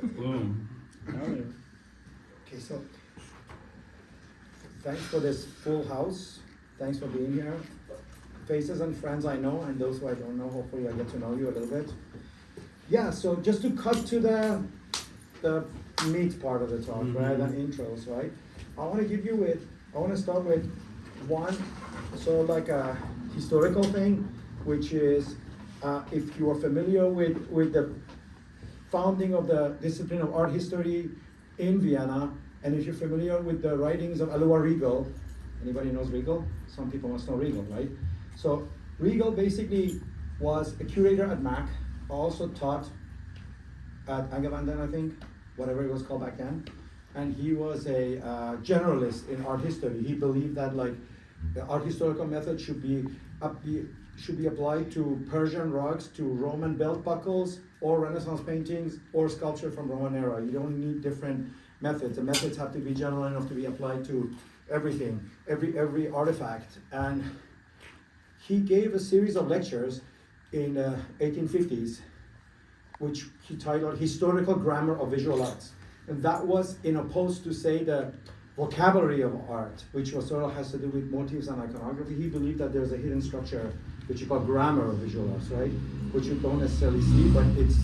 Boom. Okay, so thanks for this full house. Thanks for being here. Faces and friends I know, and those who I don't know, hopefully I get to know you a little bit. Yeah, so just to cut to the meat part of the talk, rather than intros, right? I want to start with one sort of like a historical thing, which is if you are familiar with the founding of the discipline of art history in Vienna, and if you're familiar with the writings of Alois Riegel. Anybody knows Riegel? Some people must know Riegel, right? So Riegel basically was a curator at Mac, also taught at Angewandten, I think, whatever it was called back then. And he was a generalist in art history. He believed that like the art historical method should be applied to Persian rugs, to Roman belt buckles, or Renaissance paintings, or sculpture from Roman era. You don't need different methods. The methods have to be general enough to be applied to everything, every artifact. And he gave a series of lectures in 1850s, which he titled Historical Grammar of Visual Arts. And that was in opposed to, say, the vocabulary of art, which was sort of has to do with motifs and iconography. He believed that there's a hidden structure, which you call grammar of visual arts, right? Which you don't necessarily see, but it's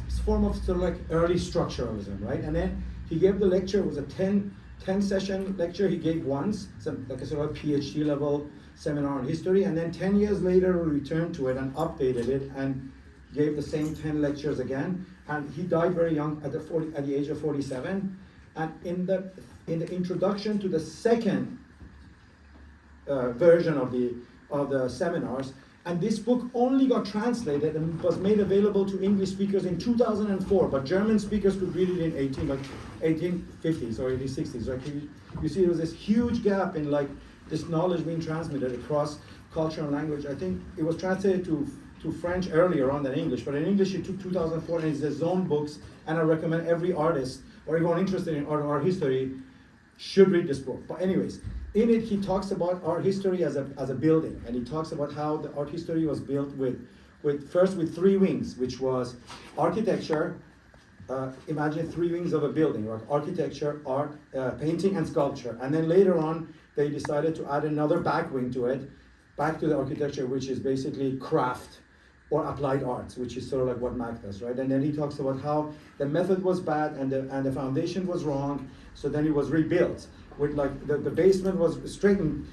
a form of sort of like early structuralism, right? And then he gave the lecture. It was a 10 session lecture he gave once, like a sort of PhD level seminar on history, and then 10 years later he returned to it and updated it and gave the same 10 lectures again. And he died very young at the age of 47. And in the introduction to the second version of the seminars, and this book only got translated and was made available to English speakers in 2004, but German speakers could read it in 1850s or 1860s. Like you see, there was this huge gap in like this knowledge being transmitted across culture and language. I think it was translated to French earlier on than English, but in English it took 2004, and it's the zone books, and I recommend every artist or anyone interested in art history should read this book. But anyways, in it he talks about art history as a building, and he talks about how the art history was built with three wings, which was architecture. Imagine three wings of a building, right? Architecture, art, painting, and sculpture. And then later on, they decided to add another back wing to it, back to the architecture, which is basically craft or applied arts, which is sort of like what Mac does, right? And then he talks about how the method was bad and the foundation was wrong, so then it was rebuilt with like the basement was straightened,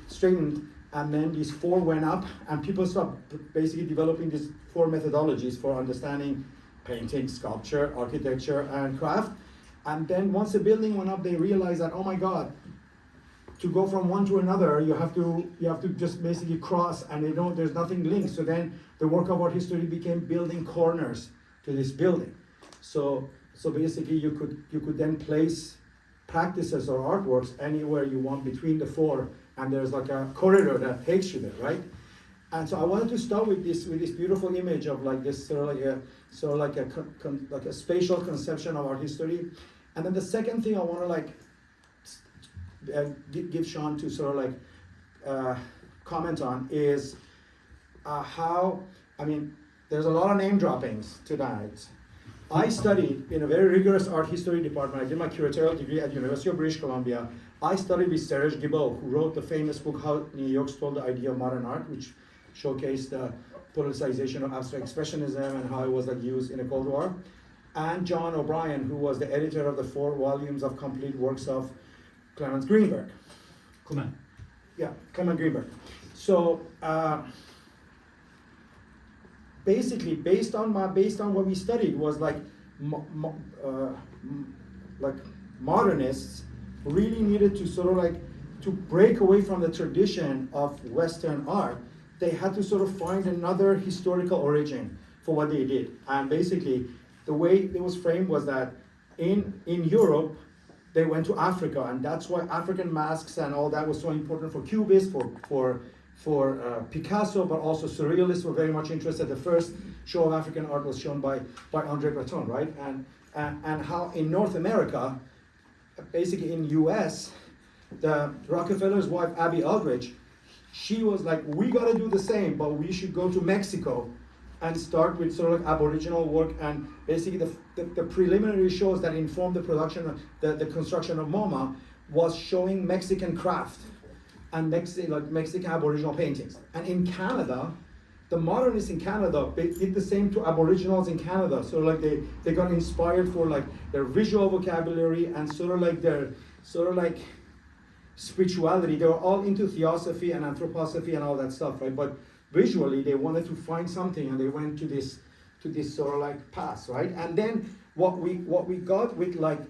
and then these four went up, and people started basically developing these four methodologies for understanding painting, sculpture, architecture, and craft. And then once the building went up, they realized that, oh my God, to go from one to another, you have to just basically cross, and there's nothing linked. So then the work of art history became building corners to this building. So basically you could then place practices or artworks anywhere you want between the four, and there's like a corridor that takes you there, right? And so I wanted to start with this beautiful image of like this sort of like a spatial conception of art history. And then the second thing I want to like give Sean to sort of like comment on is how, I mean, there's a lot of name droppings tonight. I studied in a very rigorous art history department. I did my curatorial degree at University of British Columbia. I studied with Serge Guilbeault, who wrote the famous book, How New York Stole the Idea of Modern Art, which showcased the politicization of abstract expressionism and how it was like used in the Cold War. And John O'Brien, who was the editor of the 4 volumes of complete works of Clement Greenberg. Clement Greenberg. So basically, based on what we studied, was like modernists really needed to sort of like to break away from the tradition of Western art. They had to sort of find another historical origin for what they did. And basically, the way it was framed was that in Europe, they went to Africa, and that's why African masks and all that was so important for Cubists, for Picasso, but also Surrealists were very much interested. The first show of African art was shown by André Breton, right? And how in North America, basically in US, the Rockefeller's wife, Abby Aldrich, she was like, we gotta do the same, but we should go to Mexico and start with sort of like Aboriginal work, and basically the preliminary shows that informed the production of the construction of MoMA was showing Mexican craft and Mexican Aboriginal paintings. And in Canada, the modernists in Canada, they did the same to Aboriginals in Canada. So like they got inspired for like their visual vocabulary and sort of like their spirituality. They were all into theosophy and anthroposophy and all that stuff, right? But visually, they wanted to find something, and they went to this sort of like path, right? And then what we got with like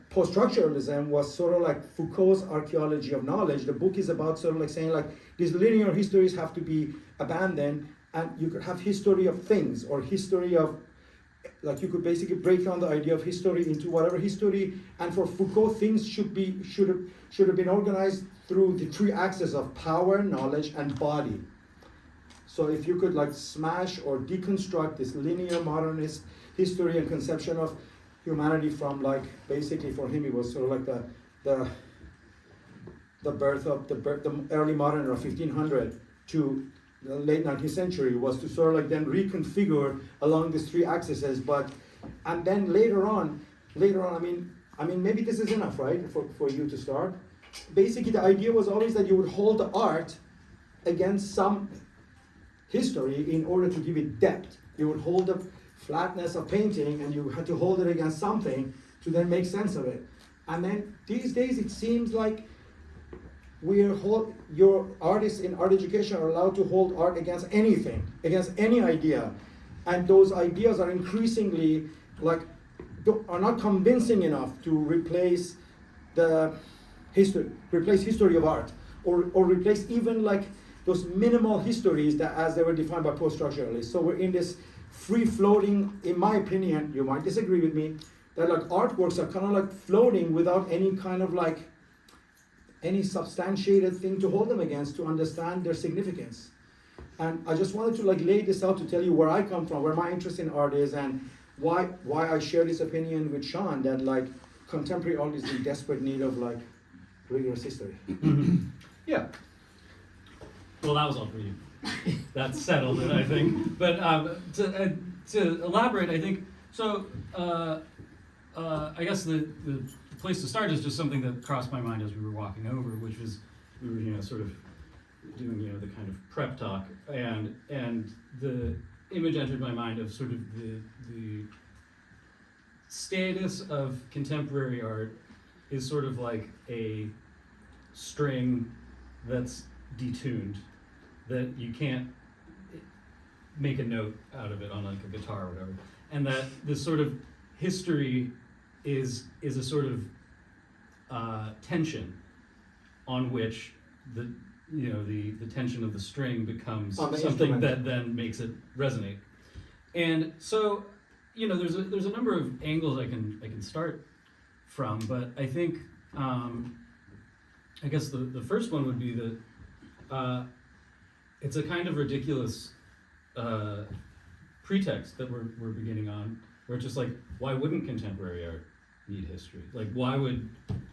post-structuralism was sort of like Foucault's archaeology of knowledge. The book is about sort of like saying like these linear histories have to be abandoned, and you could have history of things, or history of, like you could basically break down the idea of history into whatever history. And for Foucault, things should have been organized through the three axes of power, knowledge, and body. So if you could like smash or deconstruct this linear modernist history and conception of humanity from like, basically for him it was sort of like the birth of the early modern or 1500 to the late 19th century, was to sort of like then reconfigure along these three axes. And then later on, I mean maybe this is enough, right, for you to start. Basically the idea was always that you would hold the art against some history in order to give it depth. You would hold the flatness of painting, and you had to hold it against something to then make sense of it. And then these days it seems like your artists in art education are allowed to hold art against anything, against any idea. And those ideas are increasingly are not convincing enough to replace history of art, or replace even like those minimal histories that as they were defined by post-structuralists. So we're in this free-floating, in my opinion, you might disagree with me, that like artworks are kind of like floating without any kind of like, any substantiated thing to hold them against to understand their significance. And I just wanted to like lay this out to tell you where I come from, where my interest in art is, and why I share this opinion with Sean, that like contemporary art is in desperate need of like rigorous history. Yeah. Well, that was all for you. That settled it, I think. But to elaborate, I think, so I guess the place to start is just something that crossed my mind as we were walking over, which was, we were, sort of doing, the kind of prep talk, and the image entered my mind of sort of the status of contemporary art is sort of like a string that's detuned, that you can't make a note out of it on like a guitar or whatever, and that this sort of history is a sort of tension on which the tension of the string becomes something that then makes it resonate. And so there's a number of angles I can start from, but I think I guess the first one would be that it's a kind of ridiculous pretext that we're beginning on, where it's just like, why wouldn't contemporary art need history? Like, why would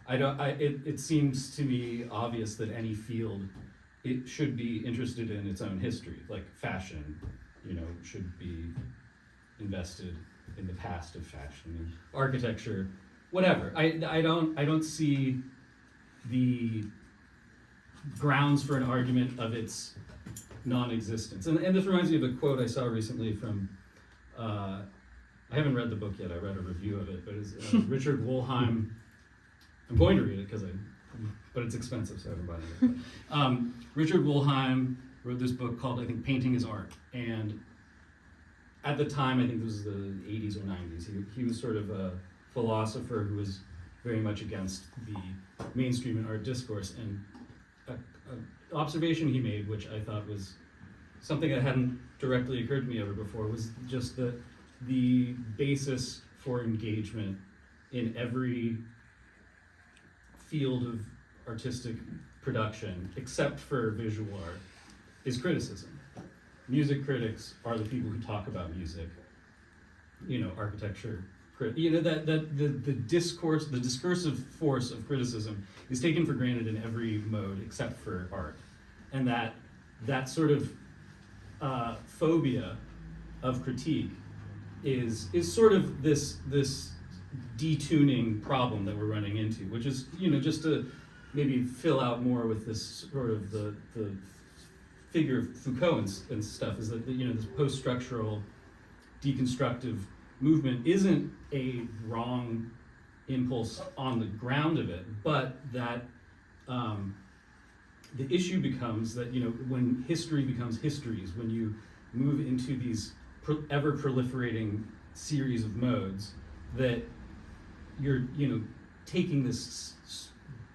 it seems to me obvious that any field, it should be interested in its own history. Like fashion, should be invested in the past of fashion, and architecture, whatever. I don't see the grounds for an argument of its non-existence. And this reminds me of a quote I saw recently from, I haven't read the book yet, I read a review of it, but it's Richard Wollheim. I'm going to read it but it's expensive, so I haven't bought it. Richard Wollheim wrote this book called, I think, Painting is Art. And at the time, I think this was the 80s or 90s, he was sort of a philosopher who was very much against the mainstream in art discourse. And an observation he made, which I thought was something that hadn't directly occurred to me ever before, was just that the basis for engagement in every field of artistic production, except for visual art, is criticism. Music critics are the people who talk about music. Architecture, that the discourse, the discursive force of criticism is taken for granted in every mode except for art, and that sort of phobia of critique is sort of this detuning problem that we're running into, which is, just to maybe fill out more with this sort of the figure of Foucault and stuff, is that this post-structural deconstructive movement isn't a wrong impulse on the ground of it, but that the issue becomes that when history becomes histories, when you move into these ever proliferating series of modes, that you're taking this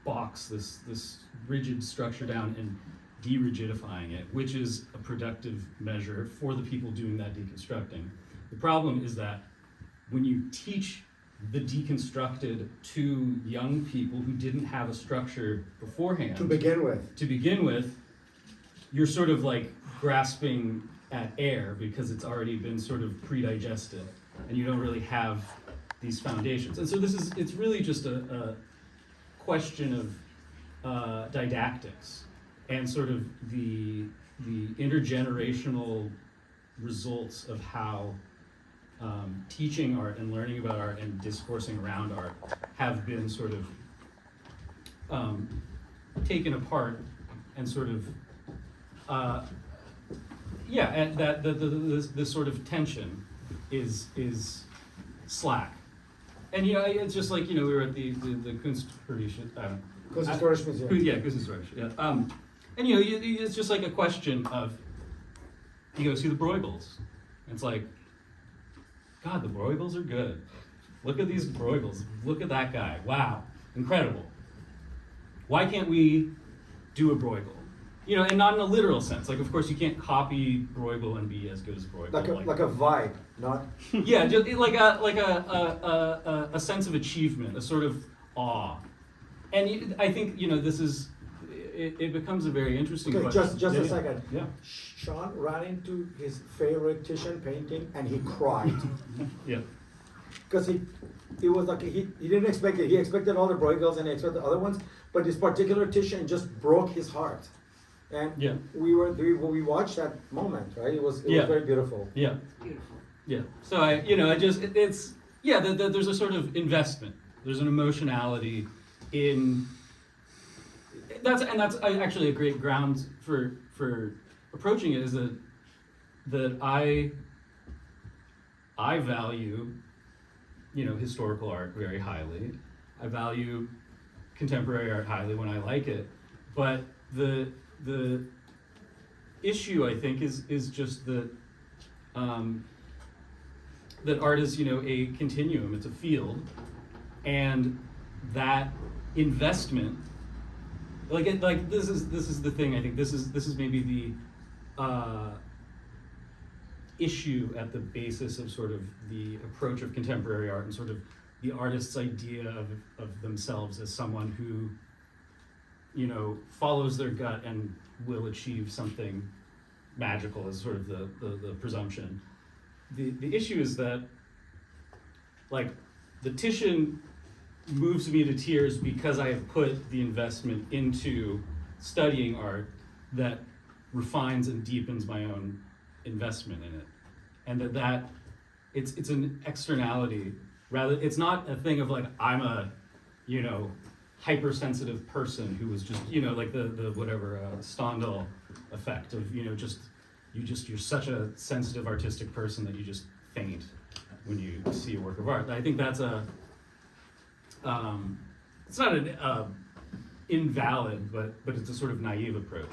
box, this rigid structure down and de-rigidifying it, which is a productive measure for the people doing that deconstructing. The problem is that when you teach the deconstructed to young people who didn't have a structure beforehand, To begin with, you're sort of like grasping at air because it's already been sort of pre-digested, and you don't really have these foundations. And so it's really just a question of didactics and sort of the intergenerational results of how teaching art and learning about art and discoursing around art have been sort of taken apart and sort of and that this sort of tension is slack. And it's just like we were at the Kunsthistorische, Kunsthistorische Museum. yeah, Kunsthistorische, yeah. And it's just like a question of, you go see the Bruegels, and it's like, God, the Bruegels are good. Look at these Bruegels. Look at that guy. Wow, incredible. Why can't we do a Bruegel? And not in a literal sense. Like, of course, you can't copy Bruegel and be as good as Bruegel. Like a vibe, not. Yeah, just like a sense of achievement, a sort of awe. And I think this is. It becomes a very interesting question. Just a second. Yeah. Sean ran into his favorite Titian painting and he cried. Yeah. Because it was like he didn't expect it. He expected all the Bruegels and he expected other ones, but this particular Titian just broke his heart. And we watched that moment, right? It was very beautiful. Yeah. Beautiful. Yeah. So there's a sort of investment. There's an emotionality in. That's actually a great ground for approaching it, is that I value historical art very highly. I value contemporary art highly when I like it, but the issue, I think, is just that that art is a continuum. It's a field, and that investment. Like this is the thing. I think this is maybe the issue at the basis of sort of the approach of contemporary art and sort of the artist's idea of themselves as someone who follows their gut and will achieve something magical, as sort of the presumption. The issue is that, like, the Titian moves me to tears because I have put the investment into studying art that refines and deepens my own investment in it, and that it's an externality rather. It's not a thing of like I'm a hypersensitive person who was just like the whatever Stendhal effect of you're such a sensitive artistic person that you just faint when you see a work of art. I think that's it's not an invalid, but it's a sort of naive approach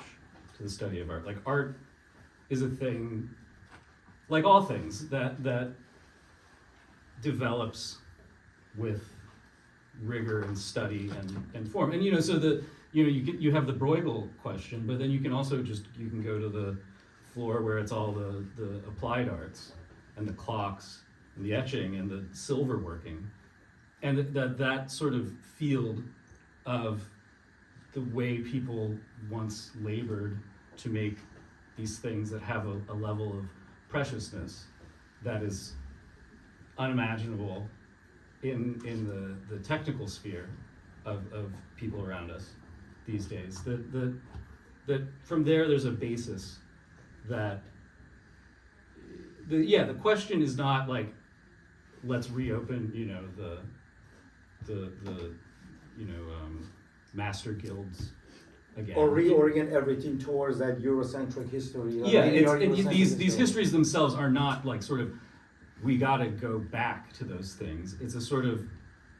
to the study of art. Like, art is a thing, like all things, that develops with rigor and study and form. And so you have the Bruegel question, but then you can also you can go to the floor where it's all the applied arts and the clocks and the etching and the silver working. And that sort of field of the way people once labored to make these things that have a level of preciousness that is unimaginable in the technical sphere of people around us these days. That from there's a basis that the question is not like, let's reopen, the master guilds again. Or reorient everything towards that Eurocentric history. Yeah, Eurocentric these history. histories themselves are not like sort of, we gotta go back to those things. It's a sort of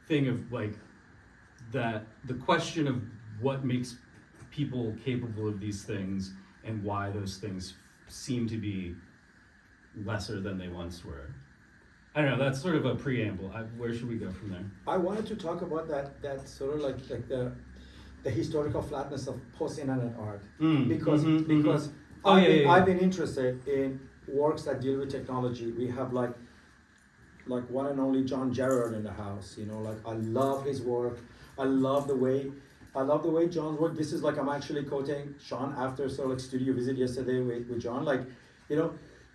thing of like, that the question of what makes people capable of these things and why those things seem to be lesser than they once were. I don't know, that's sort of a preamble. Where should we go from there? I wanted to talk about that sort of like the historical flatness of post-internet art. Because I've been interested in works that deal with technology. We have like one and only John Gerard in the house, like I love his work. I love the way John's work. This is like, I'm actually quoting Sean after sort of like studio visit yesterday with John. Like,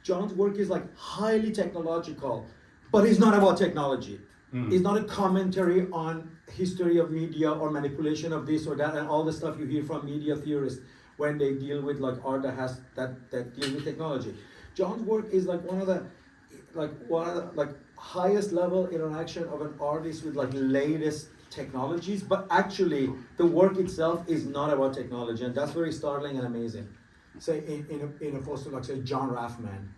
John's work is like highly technological, but it's not about technology. It's not a commentary on history of media or manipulation of this or that and all the stuff you hear from media theorists when they deal with like art that deals with technology. John's work is like one of the highest level interaction of an artist with like latest technologies, but actually the work itself is not about technology, and that's very startling and amazing. Say in opposed to like say John Raffman,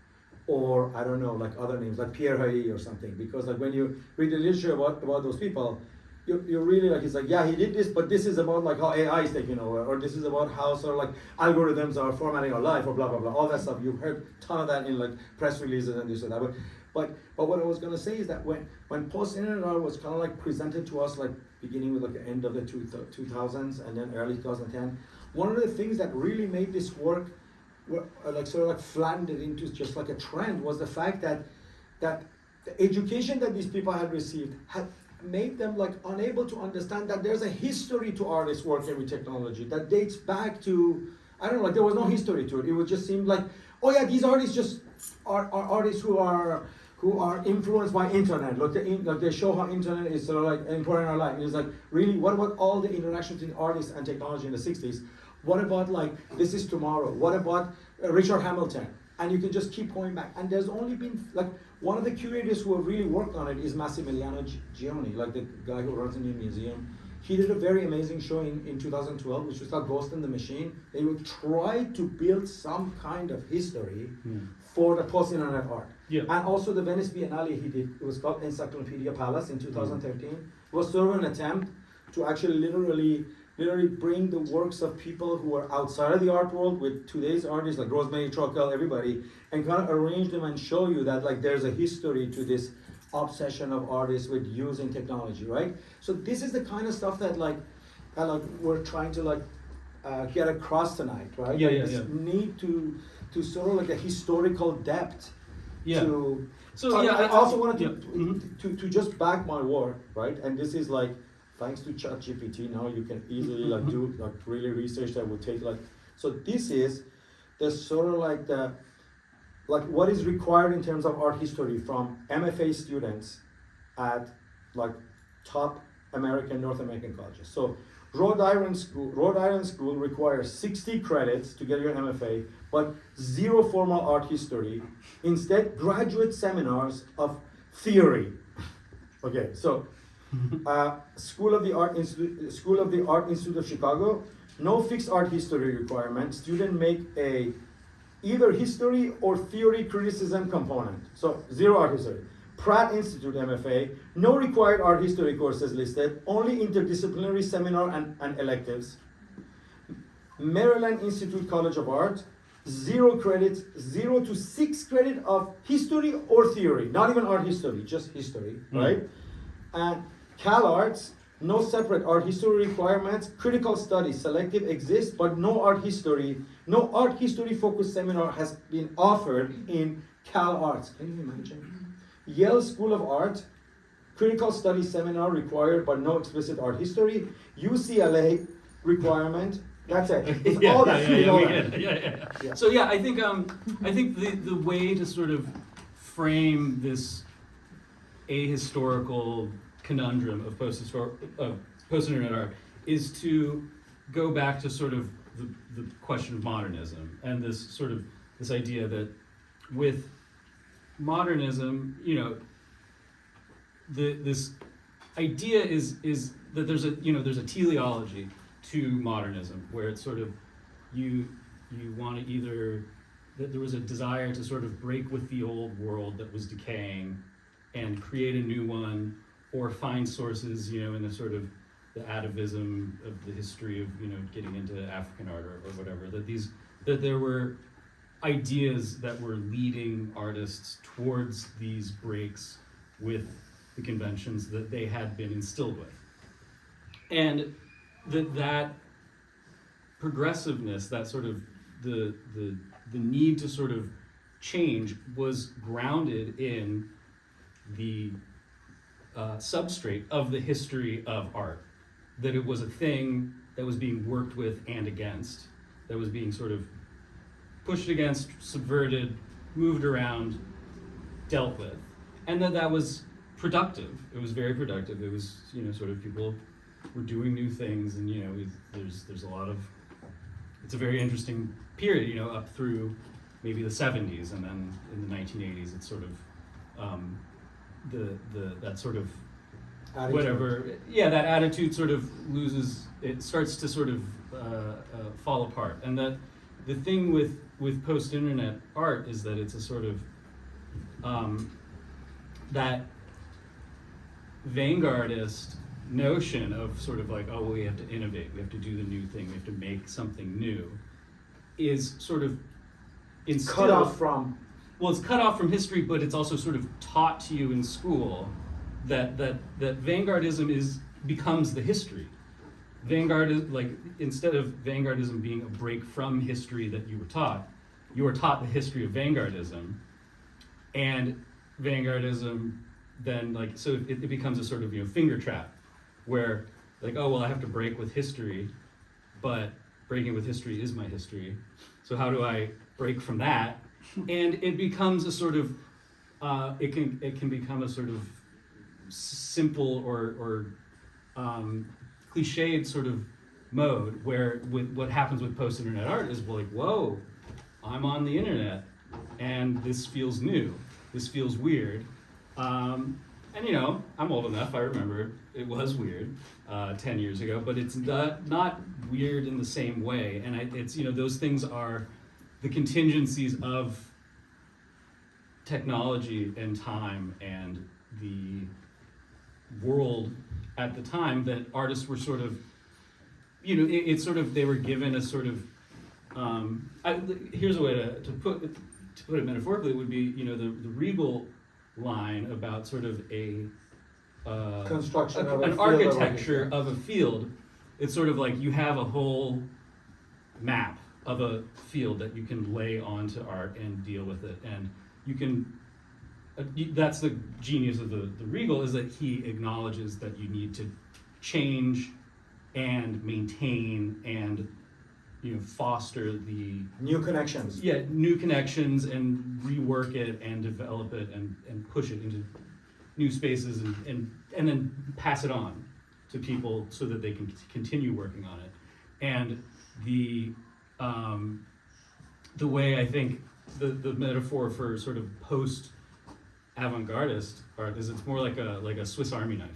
or I don't know, like other names like Pierre Haï or something, because like when you read the literature about those people, you're really like, it's like, yeah, he did this, but this is about like how AI is taking over, or this is about how sort of like algorithms are formatting our life, or blah blah blah, all that stuff. You've heard a ton of that in like press releases and this and that. But what I was gonna say is that when post-internet art was kind of like presented to us, like beginning with like the end of the 2000s and then early 2010, one of the things that really made this work like sort of like flattened it into just like a trend was the fact that the education that these people had received had made them like unable to understand that there's a history to artists working with technology that dates back to, I don't know, like there was no history to it. It would just seem like, oh yeah, these artists just are artists who are influenced by internet. Like they show how internet is sort of like important in our life. And it's like, really, what about all the interactions between artists and technology in the 60s? What about like This Is Tomorrow? What about Richard Hamilton? And you can just keep going back. And there's only been like one of the curators who have really worked on it is Massimiliano Gioni, like the guy who runs the new museum. He did a very amazing show in 2012, which was called Ghost in the Machine. They would try to build some kind of history for the post-internet art. Yeah. And also the Venice Biennale he did, it was called Encyclopedia Palace in 2013. It was sort of an attempt to actually literally bring the works of people who are outside of the art world with today's artists like Rosemary Trockel, everybody, and kind of arrange them and show you that like there's a history to this obsession of artists with using technology, right? So this is the kind of stuff that we're trying to get across tonight, right? Yeah, like yeah, this yeah. need to sort of like a historical depth. Yeah. I also wanted yeah. to just back my work, right? And this is like, thanks to ChatGPT now you can easily do really research that would take so this is the sort of like what is required in terms of art history from MFA students at like top North American colleges. So Rhode Island School requires 60 credits to get your MFA, but 0 formal art history. Instead, graduate seminars of theory. Okay, so School of the Art Institute of Chicago, no fixed art history requirement. Student make either history or theory criticism component. So 0 art history. Pratt Institute MFA, no required art history courses listed, only interdisciplinary seminar and electives. Maryland Institute College of Art, 0 credits, 0 to 6 credit of history or theory, not even art history, just history, right? And Cal Arts, no separate art history requirements. Critical studies, selective exists, but no art history focused seminar has been offered in Cal Arts. Can you imagine? Yale School of Art, critical studies seminar required, but no explicit art history. UCLA requirement. That's it. It's all that. Yeah. So yeah, I think the way to sort of frame this ahistorical conundrum of post-internet art is to go back to sort of the question of modernism and this idea that with modernism, this idea is that there's a teleology to modernism, where it's sort of you want to either, that there was a desire to sort of break with the old world that was decaying and create a new one, or find sources, in the sort of the atavism of the history of, getting into African art or whatever, that there were ideas that were leading artists towards these breaks with the conventions that they had been instilled with. And that progressiveness, that sort of the need to sort of change, was grounded in the substrate of the history of art, that it was a thing that was being worked with and against, that was being sort of pushed against, subverted, moved around, dealt with, and that was productive. It was very productive. It was, sort of people were doing new things, and there's a lot of, it's a very interesting period, up through maybe the 70s, and then in the 1980s it's sort of that sort of attitude. Whatever, that attitude sort of loses, it starts to sort of fall apart. And that the thing with post-internet art is that it's a sort of that vanguardist notion of sort of like, oh, well, we have to innovate, we have to do the new thing, we have to make something new, is sort of instilled, cut off from. Well, it's cut off from history, but it's also sort of taught to you in school that vanguardism becomes the history. Vanguard is like, instead of vanguardism being a break from history that you were taught the history of vanguardism, and vanguardism then, like, so it becomes a sort of finger trap, where like, oh, well, I have to break with history, but breaking with history is my history, so how do I break from that? And it becomes a sort of it can become a sort of simple or cliched sort of mode, where with what happens with post-internet art is, well, like, whoa, I'm on the internet and this feels new, this feels weird, and I'm old enough, I remember it was weird 10 years ago, but it's not weird in the same way. And it's those things are the contingencies of technology and time and the world at the time, that artists were sort of, it's sort of, they were given a sort of, here's a way to put it metaphorically, would be, the Regal line about sort of a construction of an architecture of a field. It's sort of like you have a whole map of a field that you can lay onto art and deal with it, and you can that's the genius of the Regal, is that he acknowledges that you need to change and maintain and foster the new connections. New connections, and rework it and develop it and push it into new spaces, and then pass it on to people so that they can continue working on it. And the way I think the metaphor for sort of post avant-gardist art is, it's more like a Swiss Army knife.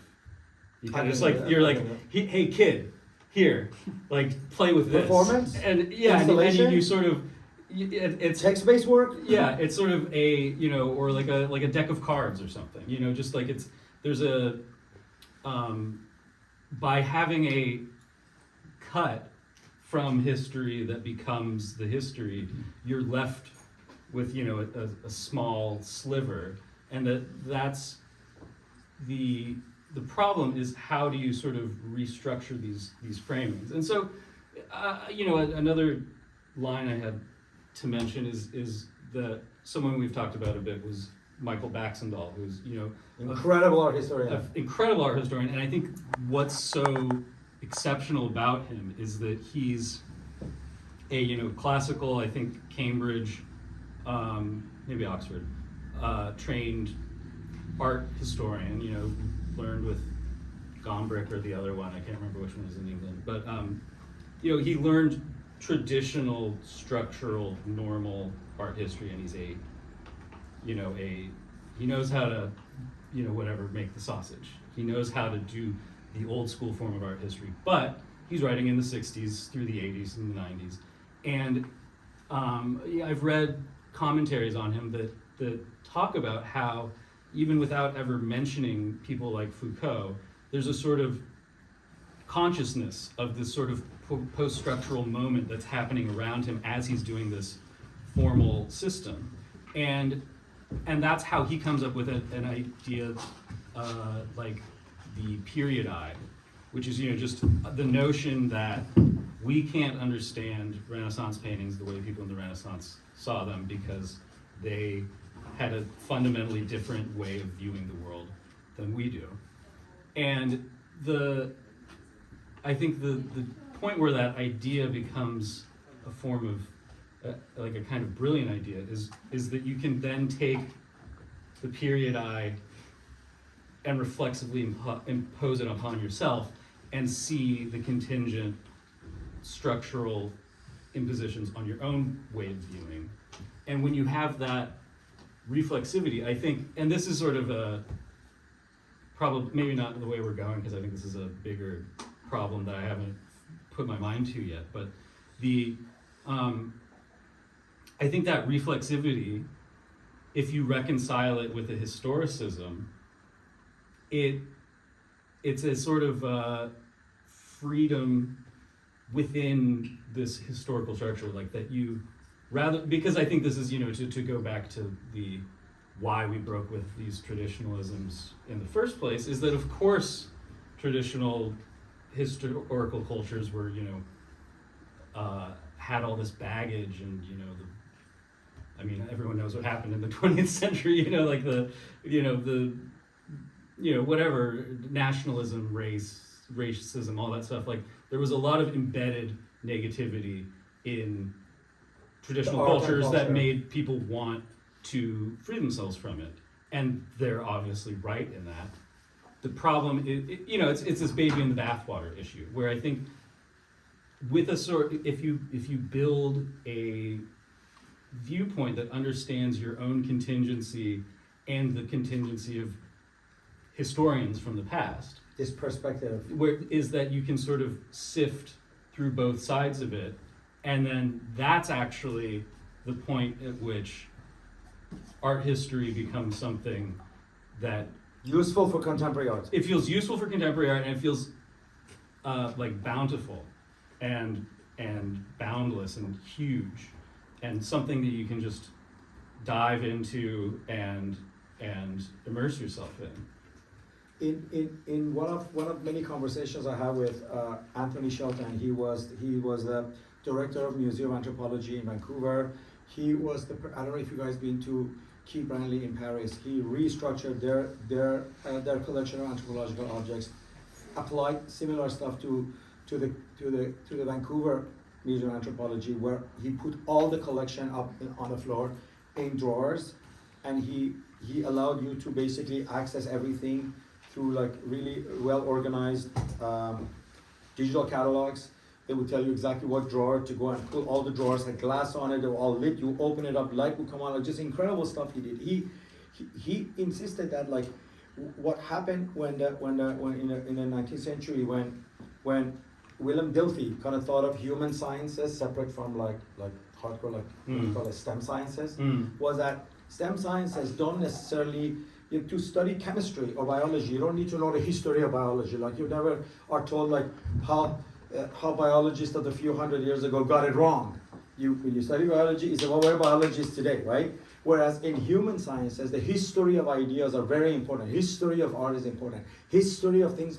You kind of just like, you're like, hey kid, here, like, play with this. Performance? And and you sort of, it's text-based work? Yeah, it's sort of a, or like a deck of cards or something, just like there's a, by having a cut from history that becomes the history, you're left with, a small sliver, and that's the problem is, how do you sort of restructure these framings? And so, another line I had to mention is that someone we've talked about a bit was Michael Baxendale, who's incredible art historian. Incredible art historian, and I think what's so exceptional about him is that he's a classical, I think Cambridge, maybe Oxford, trained art historian. Learned with Gombrich or the other one, I can't remember which one is in England, but he learned traditional, structural, normal art history, and he's a he knows how to, whatever, make the sausage. He knows how to do the old school form of art history, but he's writing in the 60s through the 80s and the 90s. And I've read commentaries on him that talk about how, even without ever mentioning people like Foucault, there's a sort of consciousness of this sort of post-structural moment that's happening around him as he's doing this formal system. And that's how he comes up with an idea like the period-eye, which is, just the notion that we can't understand Renaissance paintings the way people in the Renaissance saw them because they had a fundamentally different way of viewing the world than we do. And I think the point where that idea becomes a form of like a kind of brilliant idea is that you can then take the period eye and reflexively impose it upon yourself and see the contingent structural impositions on your own way of viewing. And when you have that reflexivity, I think, and this is sort of a probably maybe not the way we're going, because I think this is a bigger problem that I haven't put my mind to yet, but I think that reflexivity, if you reconcile it with the historicism, it's a sort of freedom within this historical structure, like that you rather, because I think this is, to go back to the why we broke with these traditionalisms in the first place, is that of course traditional historical cultures were, had all this baggage, and everyone knows what happened in the 20th century, like whatever, nationalism, racism, all that stuff. Like, there was a lot of embedded negativity in traditional cultures that made people want to free themselves from it. And they're obviously right in that. The problem is, it's this baby in the bathwater issue, where I think with if you build a viewpoint that understands your own contingency and the contingency of historians from the past, this perspective, where is that you can sort of sift through both sides of it, and then that's actually the point at which art history becomes something that useful for contemporary art. It feels useful for contemporary art, and it feels like bountiful and boundless and huge, and something that you can just dive into and immerse yourself in. In one of many conversations I had with Anthony Shelton, he was the director of Museum of Anthropology in Vancouver. He was I don't know if you guys been to Keith Branly in Paris. He restructured their collection of anthropological objects, applied similar stuff to the Vancouver Museum of Anthropology, where he put all the collection up on the floor in drawers, and he allowed you to basically access everything through like really well organized digital catalogs. They would tell you exactly what drawer to go and pull. All the drawers had glass on it, they were all lit. You open it up, light would come on. Like, just incredible stuff he did. He insisted that, like, what happened when in the 19th century when Willem Dilthey kind of thought of human sciences separate from like hardcore, like what we call it STEM sciences, was that STEM sciences don't necessarily, to study chemistry or biology, you don't need to know the history of biology. Like, you never are told like how biologists of a few hundred years ago got it wrong. When you study biology, you say, well, where biology is today, right? Whereas in human sciences, the history of ideas are very important. History of art is important. History of things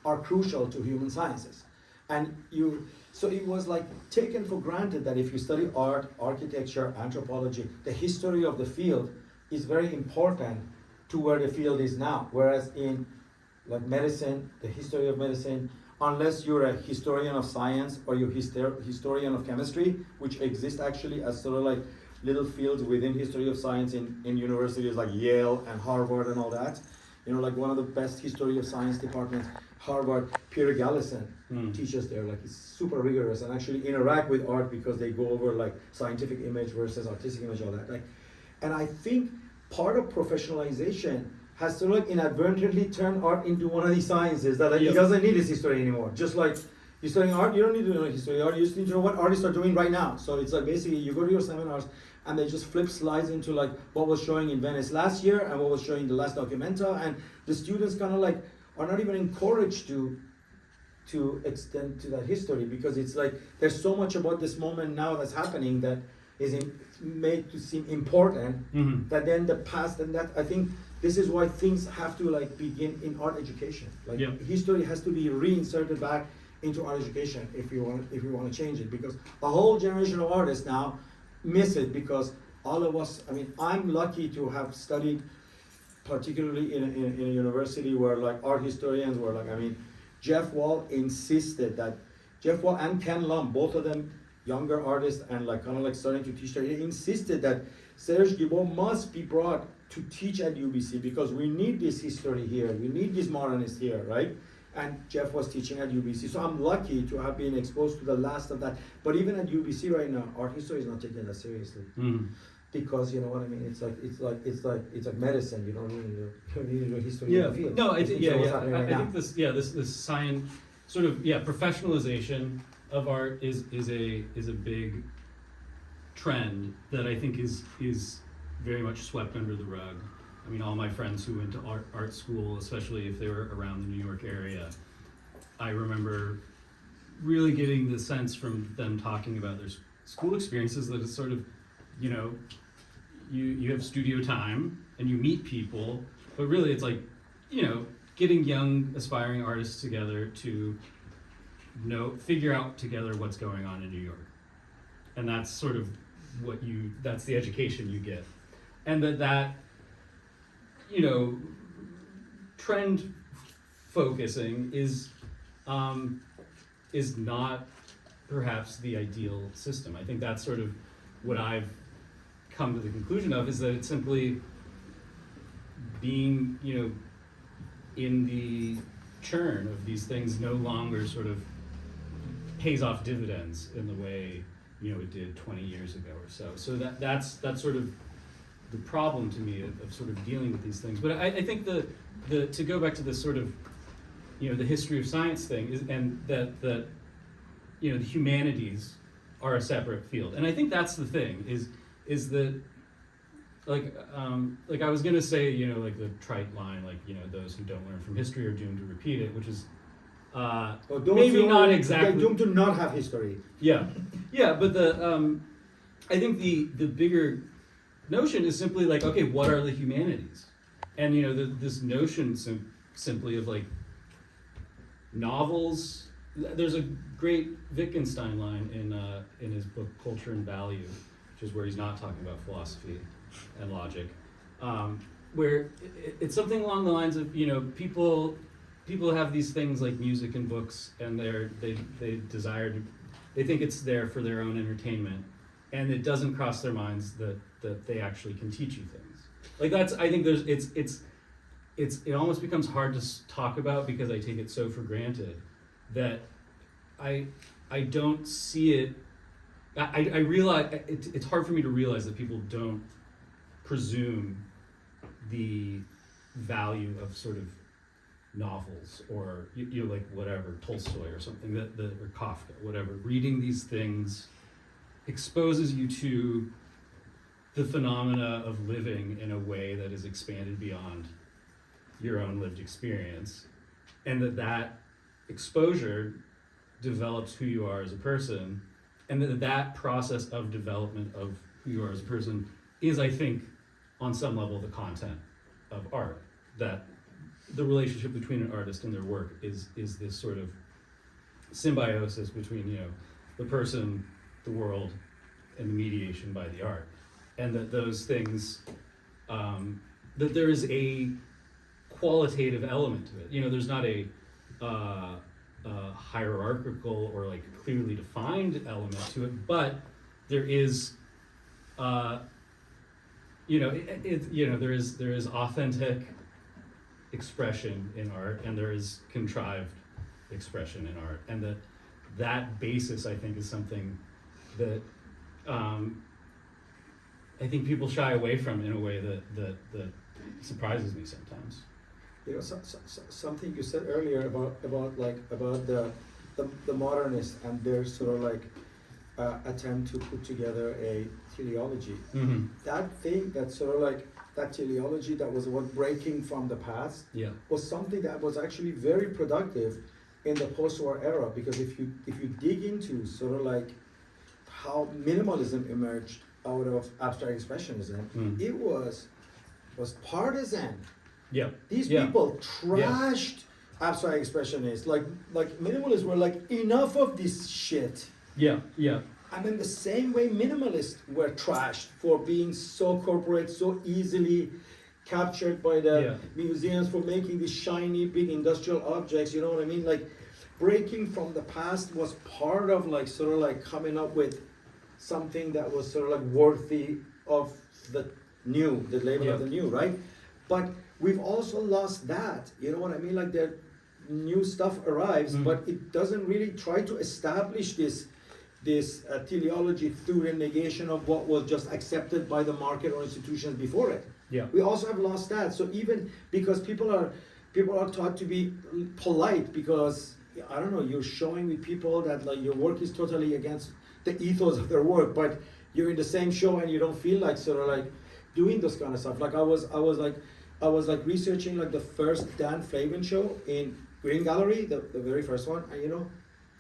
are crucial to human sciences. So it was like taken for granted that if you study art, architecture, anthropology, the history of the field is very important to where the field is now. Whereas in like medicine, the history of medicine, unless you're a historian of science or you're historian of chemistry, which exist actually as sort of like little fields within history of science in universities like Yale and Harvard and all that. Like one of the best history of science departments, Harvard, Peter Gallison teaches there. Like, it's super rigorous and actually interact with art because they go over like scientific image versus artistic image, all that. Like, and I think part of professionalization has to like inadvertently turn art into one of these sciences that like, it doesn't need its history anymore. Just like you're studying art, you don't need to know history art, you just need to know what artists are doing right now. So it's like basically you go to your seminars and they just flip slides into like what was showing in Venice last year and what was showing the last Documenta, and the students kind of like are not even encouraged to extend to that history, because it's like there's so much about this moment now that's happening that is made to seem important, that then the past, and that I think this is why things have to like begin in art education. Like history has to be reinserted back into art education if you want to change it, because a whole generation of artists now miss it, because all of us, I mean, I'm lucky to have studied particularly in a university where like art historians were like, I mean, Jeff Wall insisted that, Jeff Wall and Ken Lum, both of them younger artists and like kind of like starting to teach there, he insisted that Serge Guilbault must be brought to teach at UBC, because we need this history here, we need these modernists here, right? And Jeff was teaching at UBC, so I'm lucky to have been exposed to the last of that. But even at UBC right now, art history is not taken that seriously, because you know what I mean. It's like medicine. You don't need to do history in the field. No, I think I think this science sort of professionalization of art is a big trend that I think is very much swept under the rug. I mean, all my friends who went to art school, especially if they were around the New York area, I remember really getting the sense from them talking about their school experiences that it's sort of, you know, you have studio time and you meet people, but really it's like, you know, getting young aspiring artists together to figure out together what's going on in New York. And that's sort of that's the education you get. And that you know, trend focusing is not perhaps the ideal system. I think that's sort of what I've come to the conclusion of, is that it's simply being, you know, in the churn of these things no longer sort of pays off dividends in the way, you know, it did 20 years ago or so. So that's sort of the problem to me of sort of dealing with these things. But I think the to go back to this sort of, you know, the history of science thing is, and that you know, the humanities are a separate field. And I think that's the thing, is that like I was gonna say, you know, like the trite line, like, you know, those who don't learn from history are doomed to repeat it, which is maybe not exactly. They're doomed to not have history. Yeah, but I think the bigger notion is simply like, okay, what are the humanities? And you know, this notion simply of like novels. There's a great Wittgenstein line in his book Culture and Value, which is where he's not talking about philosophy and logic, where it's something along the lines of, you know, people have these things like music and books, and they think it's there for their own entertainment, and it doesn't cross their minds that they actually can teach you things. Like that's, I think it almost becomes hard to talk about, because I take it so for granted that I don't see it. I realize it's hard for me to realize that people don't presume the value of sort of novels, or you know, like whatever, Tolstoy or something, or Kafka, whatever. Reading these things exposes you to the phenomena of living in a way that is expanded beyond your own lived experience, and that exposure develops who you are as a person, and that process of development of who you are as a person is, I think, on some level, the content of art. That the relationship between an artist and their work is this sort of symbiosis between, you know, the person, the world, and the mediation by the art. And that those things, that there is a qualitative element to it. You know, there's not a hierarchical or like clearly defined element to it, but there is, you know, there is authentic expression in art, and there is contrived expression in art, and that basis, I think, is something that I think people shy away from in a way that surprises me sometimes. You know, something you said earlier about the modernists and their sort of like attempt to put together a teleology. Mm-hmm. That thing, that sort of like that teleology that was what breaking from the past, Yeah. was something that was actually very productive in the post-war era, because if you dig into sort of like how minimalism emerged out of abstract expressionism, it was partisan. Yeah. These Yeah. people trashed abstract expressionists. Like minimalists were like, enough of this shit. Yeah. Yeah. And in the same way, minimalists were trashed for being so corporate, so easily captured by the museums, for making these shiny, big industrial objects. You know what I mean? Like, breaking from the past was part of like sort of like coming up with something that was sort of like worthy of the new, the label of the new, right? But we've also lost that. You know what I mean? Like, the new stuff arrives, but it doesn't really try to establish this teleology through the negation of what was just accepted by the market or institutions before it. Yeah. We also have lost that. So even because people are taught to be polite, because I don't know, you're showing with people that like your work is totally against the ethos of their work, but you're in the same show and you don't feel like sort of like doing this kind of stuff. Like I was researching like the first Dan Flavin show in Green Gallery, the very first one, and you know,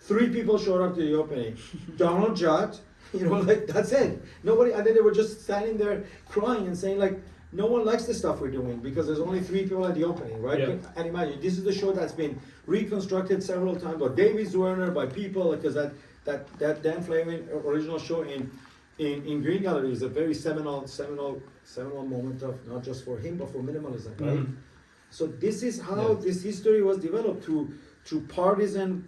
3 people showed up to the opening. Donald Judd, you know, like that's it. Nobody, and then they were just standing there crying and saying like, no one likes the stuff we're doing because there's only 3 people at the opening, right? Yeah. And imagine, this is the show that's been reconstructed several times by David Zwirner, by people, because that Dan Flavin original show in Green Gallery is a very seminal moment of, not just for him, but for minimalism, right? Mm-hmm. So this is how this history was developed, through partisan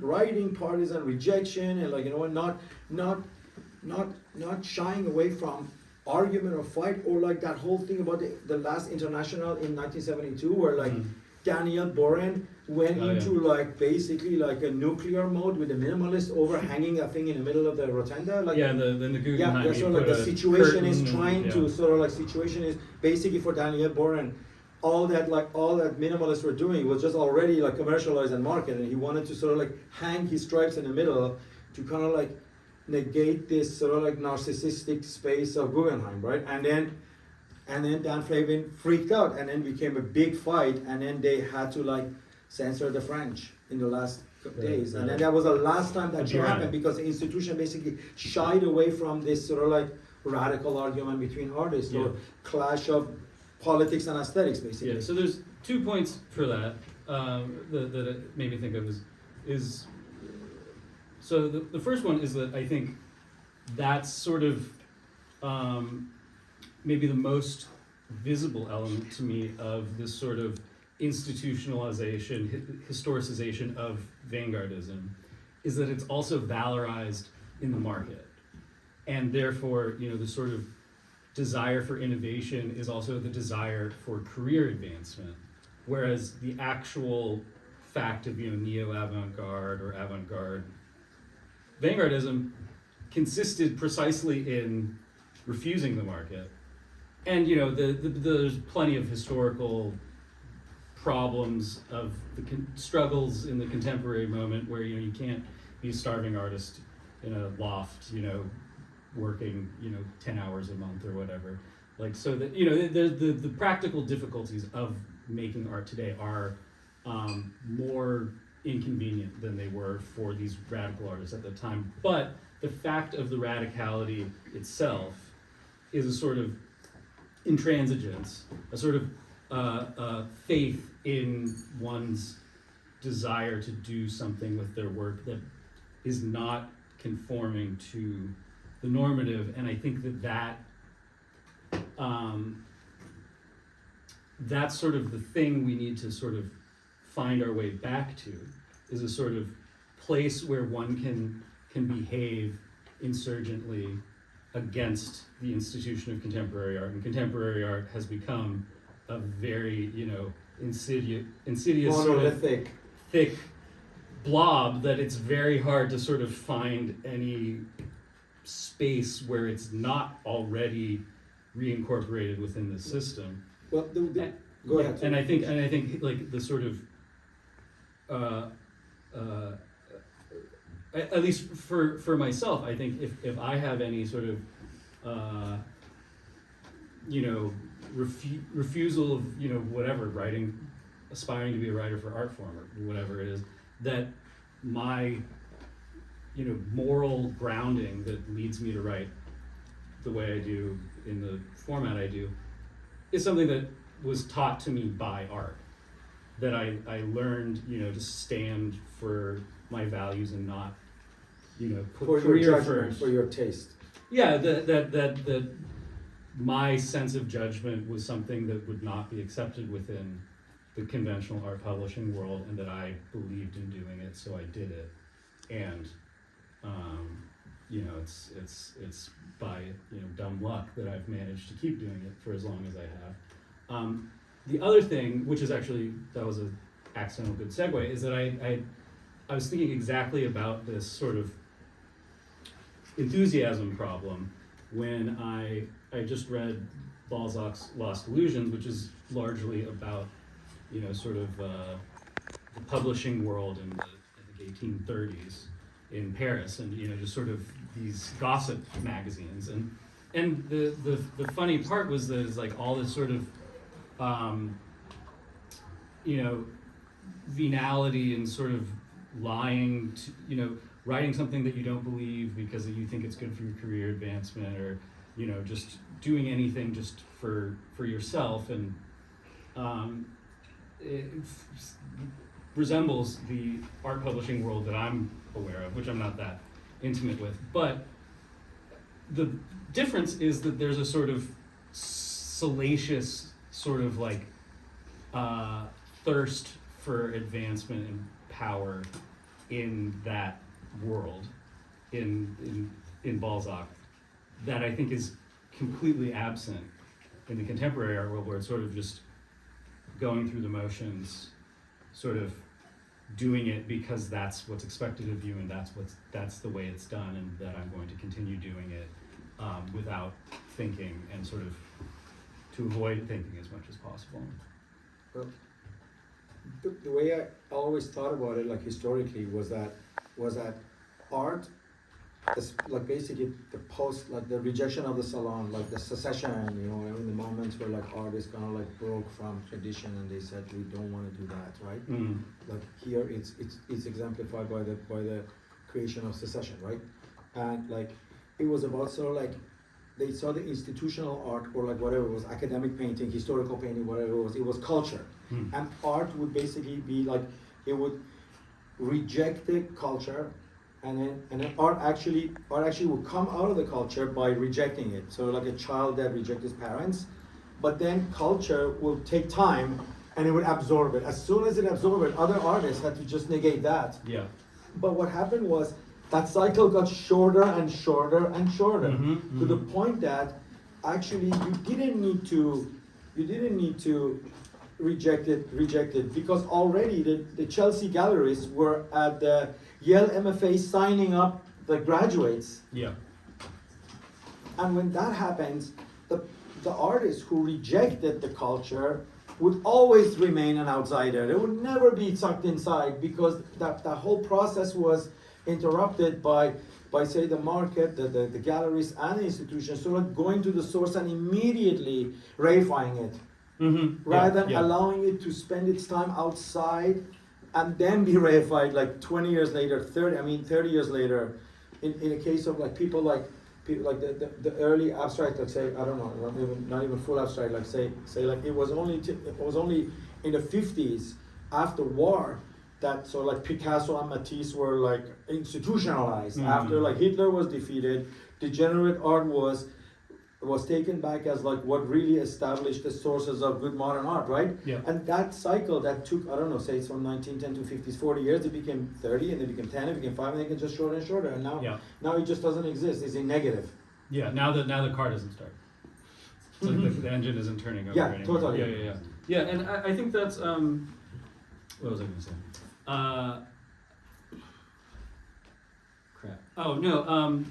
writing, partisan rejection, and like, you know, not shying away from argument or fight, or like that whole thing about the last international in 1972, where like Daniel Boren went into like basically like a nuclear mode with a minimalist overhanging a thing in the middle of the rotunda. Like, then the Guggenheim. so like the situation is trying to sort of like, situation is basically for Daniel Boren, all that minimalists were doing was just already like commercialized and marketed, and he wanted to sort of like hang his stripes in the middle to kind of like negate this sort of like narcissistic space of Guggenheim, right? And then Dan Flavin freaked out, and then became a big fight, and then they had to like censor the French in the last days, and then that was the last time that should happen, because the institution basically shied away from this sort of like radical argument between artists, or clash of politics and aesthetics, basically. Yeah, so there's 2 points for that that it made me think of is so the first one is that I think that's sort of maybe the most visible element to me of this sort of institutionalization, historicization of vanguardism, is that it's also valorized in the market, and therefore, you know, the sort of desire for innovation is also the desire for career advancement, whereas the actual fact of, you know, neo-avant-garde or avant-garde vanguardism consisted precisely in refusing the market. And, you know, there's plenty of historical problems of the struggles in the contemporary moment where, you know, you can't be a starving artist in a loft, you know, working, you know, 10 hours a month or whatever. Like, so that, you know, the practical difficulties of making art today are more inconvenient than they were for these radical artists at the time. But the fact of the radicality itself is a sort of intransigence, a sort of faith in one's desire to do something with their work that is not conforming to the normative. And I think that's sort of the thing we need to sort of find our way back to, is a sort of place where one can behave insurgently against the institution of contemporary art. And contemporary art has become a very, you know, insidious sort of thick blob that it's very hard to sort of find any space where it's not already reincorporated within the system. Well, go ahead. And I think like the sort of at least for myself, I think if I have any sort of refusal of whatever writing, aspiring to be a writer for art form or whatever it is, that my moral grounding that leads me to write the way I do in the format I do is something that was taught to me by art, that I learned to stand for my values and not put For your career judgment, first. for your taste. Yeah, that my sense of judgment was something that would not be accepted within the conventional art publishing world, and that I believed in doing it, so I did it. And it's by dumb luck that I've managed to keep doing it for as long as I have. The other thing, which is actually, that was an accidental good segue, is that I was thinking exactly about this sort of enthusiasm problem when I just read Balzac's Lost Illusions, which is largely about sort of the publishing world in the I think 1830s in Paris, and just sort of these gossip magazines, and the funny part was that it's like all this sort of venality and sort of lying to, writing something that you don't believe because you think it's good for your career advancement, or just doing anything just for yourself, and it resembles the art publishing world that I'm aware of, which I'm not that intimate with. But the difference is that there's a sort of salacious sort of like thirst for advancement and power in that world, in Balzac, that I think is completely absent in the contemporary art world, where it's sort of just going through the motions, sort of doing it because that's what's expected of you, and that's the way it's done, and that I'm going to continue doing it without thinking, and sort of to avoid thinking as much as possible. Well, the way I always thought about it, like historically, was that art is like basically the post, like the rejection of the salon, like the secession, in the moments where like art is kind of like broke from tradition, and they said we don't want to do that, right? Mm. Like here, it's exemplified by the creation of secession, right? And like it was about sort of like they saw the institutional art, or like whatever it was, academic painting, historical painting, whatever it was culture. Mm. And art would basically be like, it would reject the culture, and then art actually would come out of the culture by rejecting it. So like a child that rejects his parents, but then culture will take time and it would absorb it. As soon as it absorbed it, other artists had to just negate that. Yeah. But what happened was that cycle got shorter and shorter and shorter, to the point that actually you didn't need to reject it, because already the Chelsea galleries were at the Yale MFA signing up the graduates. Yeah. And when that happens, the artists who rejected the culture would always remain an outsider. They would never be sucked inside, because that whole process was interrupted by say the market, the galleries and the institutions sort of going to the source and immediately rareifying it. Rather than allowing it to spend its time outside and then be reified like 20 years later, 30 years later, in a case of like people like the early abstract, like say, I don't know, not even full abstract, like say like it was only in the 50s after war that so like Picasso and Matisse were like institutionalized. After like Hitler was defeated, degenerate art was taken back as like what really established the sources of good modern art, right? Yeah. And that cycle that took, I don't know, say it's from 1910 to 50s, 40 years, it became 30, and it became 10, it became 5, and it became just shorter and shorter, and now it just doesn't exist. It's in negative. Yeah. Now the car doesn't start. It's like the engine isn't turning over anymore. Totally. Yeah, and I think that's what was I going to say? Crap. Oh no.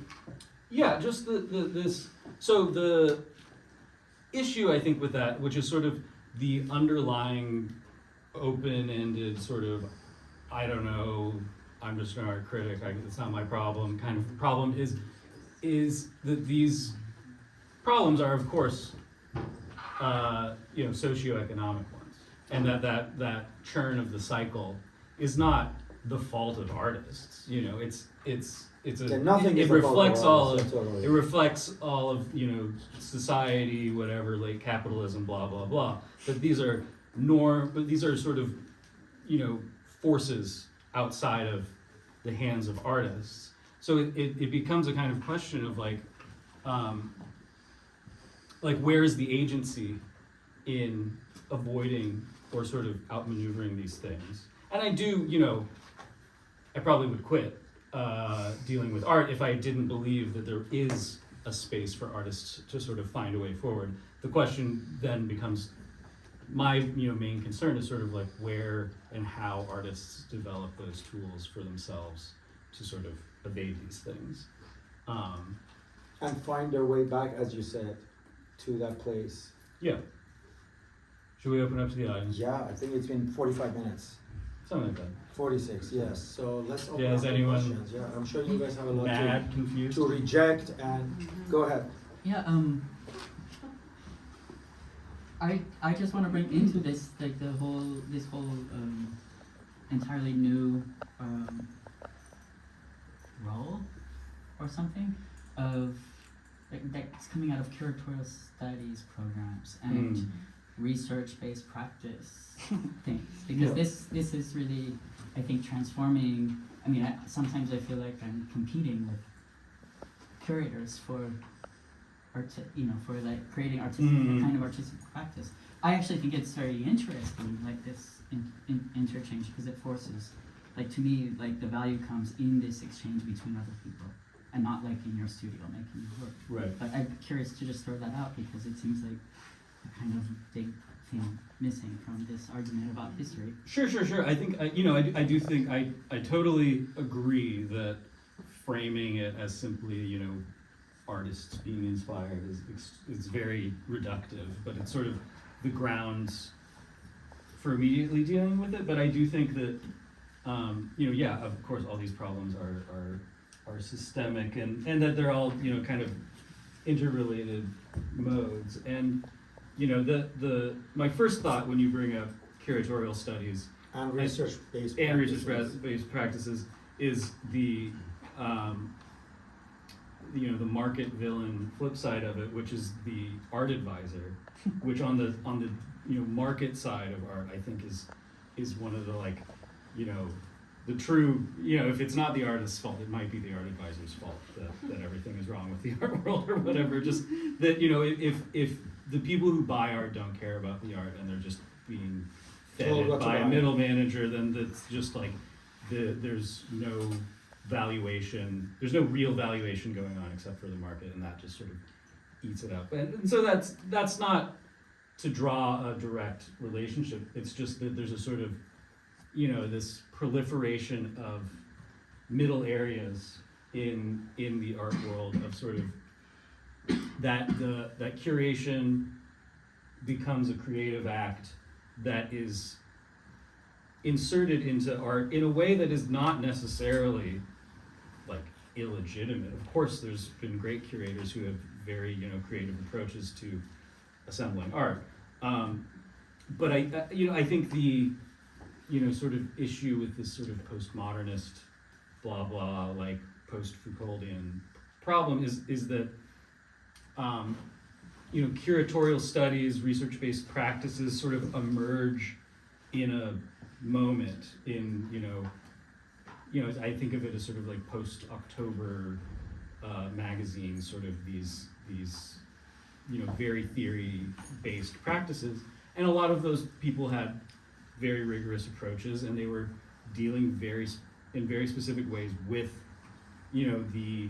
Yeah, just this. So the issue I think with that, which is sort of the underlying open-ended sort of, I don't know, I'm just an art critic, it's not my problem kind of problem, is that these problems are, of course, socioeconomic ones, and that churn of the cycle is not the fault of artists. Nothing It is the fault of reflects all artists, of totally. it reflects all of society, whatever, like capitalism, blah blah blah. But these are sort of forces outside of the hands of artists. So it becomes a kind of question of like where is the agency in avoiding or sort of outmaneuvering these things? And I do, I probably would quit dealing with art if I didn't believe that there is a space for artists to sort of find a way forward. The question then becomes, my main concern is sort of like where and how artists develop those tools for themselves to sort of evade these things. And find their way back, as you said, to that place. Yeah. Should we open up to the audience? Yeah, I think it's been 45 minutes. Something like that. 46, yes. So let's open Yeah, up is the anyone questions. Yeah, I'm sure you guys have a lot Mad, confused? to reject and go ahead. Yeah, I just want to bring into this like this whole entirely new role or something of that's coming out of curatorial studies programs and research-based practice things, because this is really, I think, transforming. I mean, sometimes I feel like I'm competing with curators for for like creating artistic kind of artistic practice. I actually think it's very interesting, like this interchange, because it forces, like, to me, like the value comes in this exchange between other people, and not like in your studio making your work. Right. But I'm curious to just throw that out, because it seems like a kind of big thing missing from this argument about history. Sure. I think I do think I totally agree that framing it as simply artists being inspired is very reductive, but it's sort of the grounds for immediately dealing with it. But I do think that of course all these problems are systemic, and that they're all kind of interrelated modes. And my first thought when you bring up curatorial studies And research-based practices is the the market villain flip side of it, which is the art advisor, which on the market side of art, I think is one of the the true, if it's not the artist's fault, it might be the art advisor's fault that everything is wrong with the art world or whatever. Just that if the people who buy art don't care about the art and they're just being fed it by a middle manager, then that's just like there's no valuation. There's no real valuation going on except for the market, and that just sort of eats it up. And so that's not to draw a direct relationship. It's just that there's a sort of this proliferation of middle areas in the art world of sort of that curation becomes a creative act that is inserted into art in a way that is not necessarily like illegitimate. Of course, there's been great curators who have very creative approaches to assembling art, but I think the sort of issue with this sort of postmodernist blah blah, like post-Foucauldian problem is that curatorial studies, research-based practices sort of emerge in a moment I think of it as sort of like post-October magazine, sort of these very theory-based practices, and a lot of those people had very rigorous approaches, and they were dealing in very specific ways with the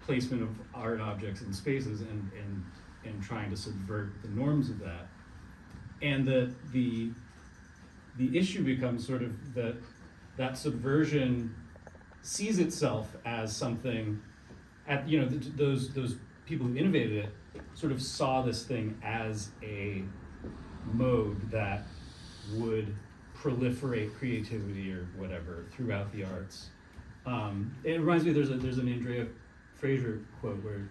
placement of art objects in spaces and trying to subvert the norms of that. And the issue becomes sort of that subversion sees itself as something at those people who innovated it sort of saw this thing as a mode that would proliferate creativity or whatever throughout the arts. It reminds me, there's an Andrea Fraser quote where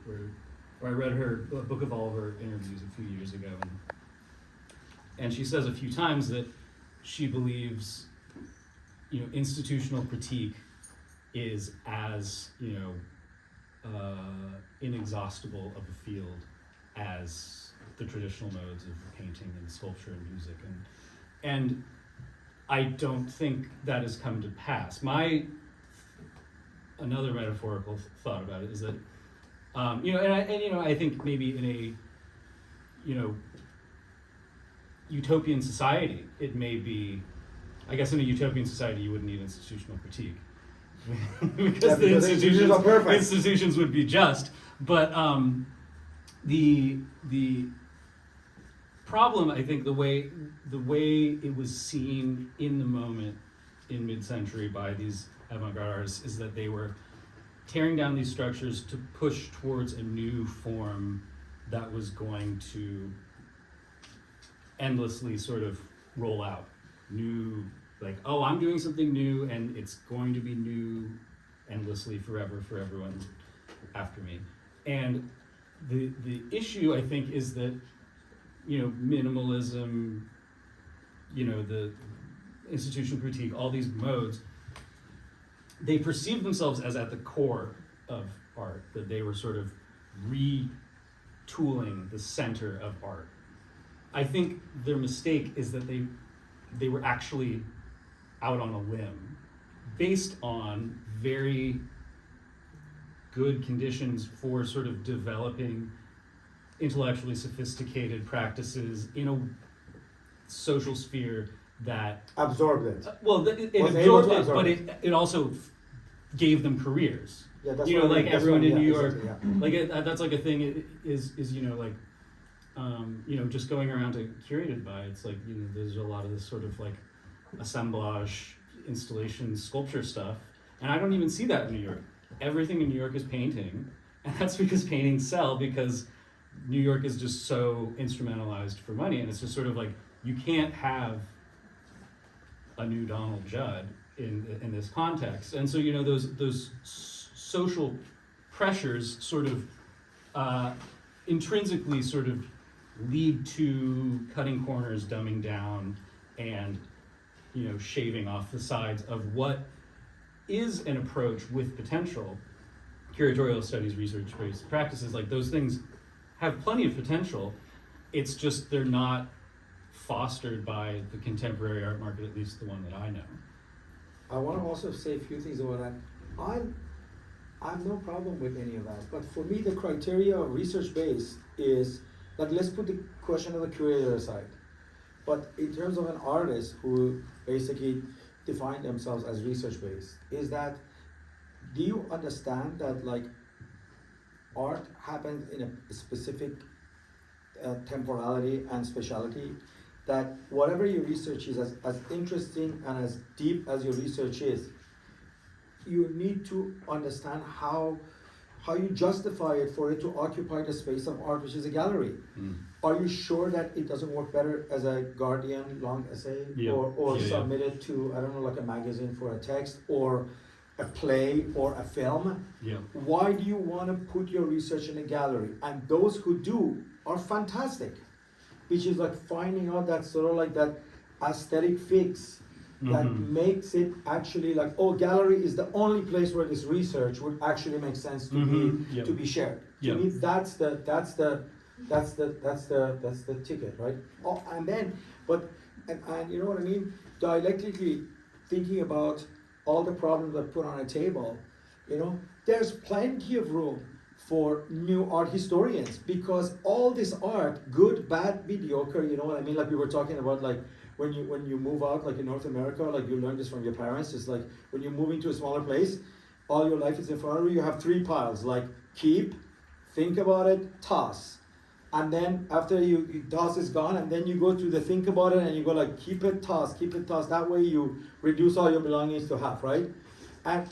I read her Book of Oliver interviews a few years ago, and she says a few times that she believes, institutional critique is as, inexhaustible of a field as the traditional modes of painting and sculpture and music, and I don't think that has come to pass. Another metaphorical thought about it is that, I think maybe in a, utopian society, it may be, I guess in a utopian society you wouldn't need institutional critique. because the institutions would be just, but the problem, I think, the way it was seen in the moment in mid-century by these avant-garde artists is that they were tearing down these structures to push towards a new form that was going to endlessly sort of roll out new, like, oh, I'm doing something new and it's going to be new endlessly forever for everyone after me. And the issue, I think, is that, minimalism, the institutional critique, all these modes, they perceive themselves as at the core of art, that they were sort of retooling the center of art. I think their mistake is that they were actually out on a limb based on very good conditions for sort of developing intellectually sophisticated practices in a social sphere that absorbed it. It absorbed it, but it also gave them careers. Yeah, that's like everyone in New York, exactly, yeah. Like that's like a thing. Is just going around to curated by. It's like there's a lot of this sort of like assemblage, installation, sculpture stuff, and I don't even see that in New York. Everything in New York is painting, and that's because paintings sell, because New York is just so instrumentalized for money, and it's just sort of like you can't have a new Donald Judd in this context, and so those social pressures sort of intrinsically sort of lead to cutting corners, dumbing down, and shaving off the sides of what is an approach with potential. Curatorial studies, research-based practices, like those things have plenty of potential. It's just they're not fostered by the contemporary art market, at least the one that I know. I want to also say a few things about that. I have no problem with any of that, but for me the criteria of research-based is, like, let's put the question of the curator aside, but in terms of an artist who basically define themselves as research-based, is that, do you understand that, like, art happens in a specific temporality and speciality, that whatever your research is, as interesting and as deep as your research is, you need to understand how you justify it for it to occupy the space of art, which is a gallery. Are you sure that it doesn't work better as a Guardian long essay, or submitted to, I don't know, like a magazine for a text, or a play or a film? Why do you want to put your research in a gallery? And those who do are fantastic, which is like finding out that sort of like that aesthetic fix that makes it actually like, oh, gallery is the only place where this research would actually make sense to be shared. To me, that's the ticket, right? Oh, and then, and you know what I mean? Dialectically thinking about all the problems that put on a table, there's plenty of room for new art historians, because all this art, good, bad, mediocre, you know what I mean? Like we were talking about, like when you move out, like in North America, like you learn this from your parents, it's like when you're moving to a smaller place, all your life is in front of you, you have three piles, like keep, think about it, toss. And then after you toss is gone, and then you go to the think about it, and you go like keep it, toss. That way you reduce all your belongings to half, right? And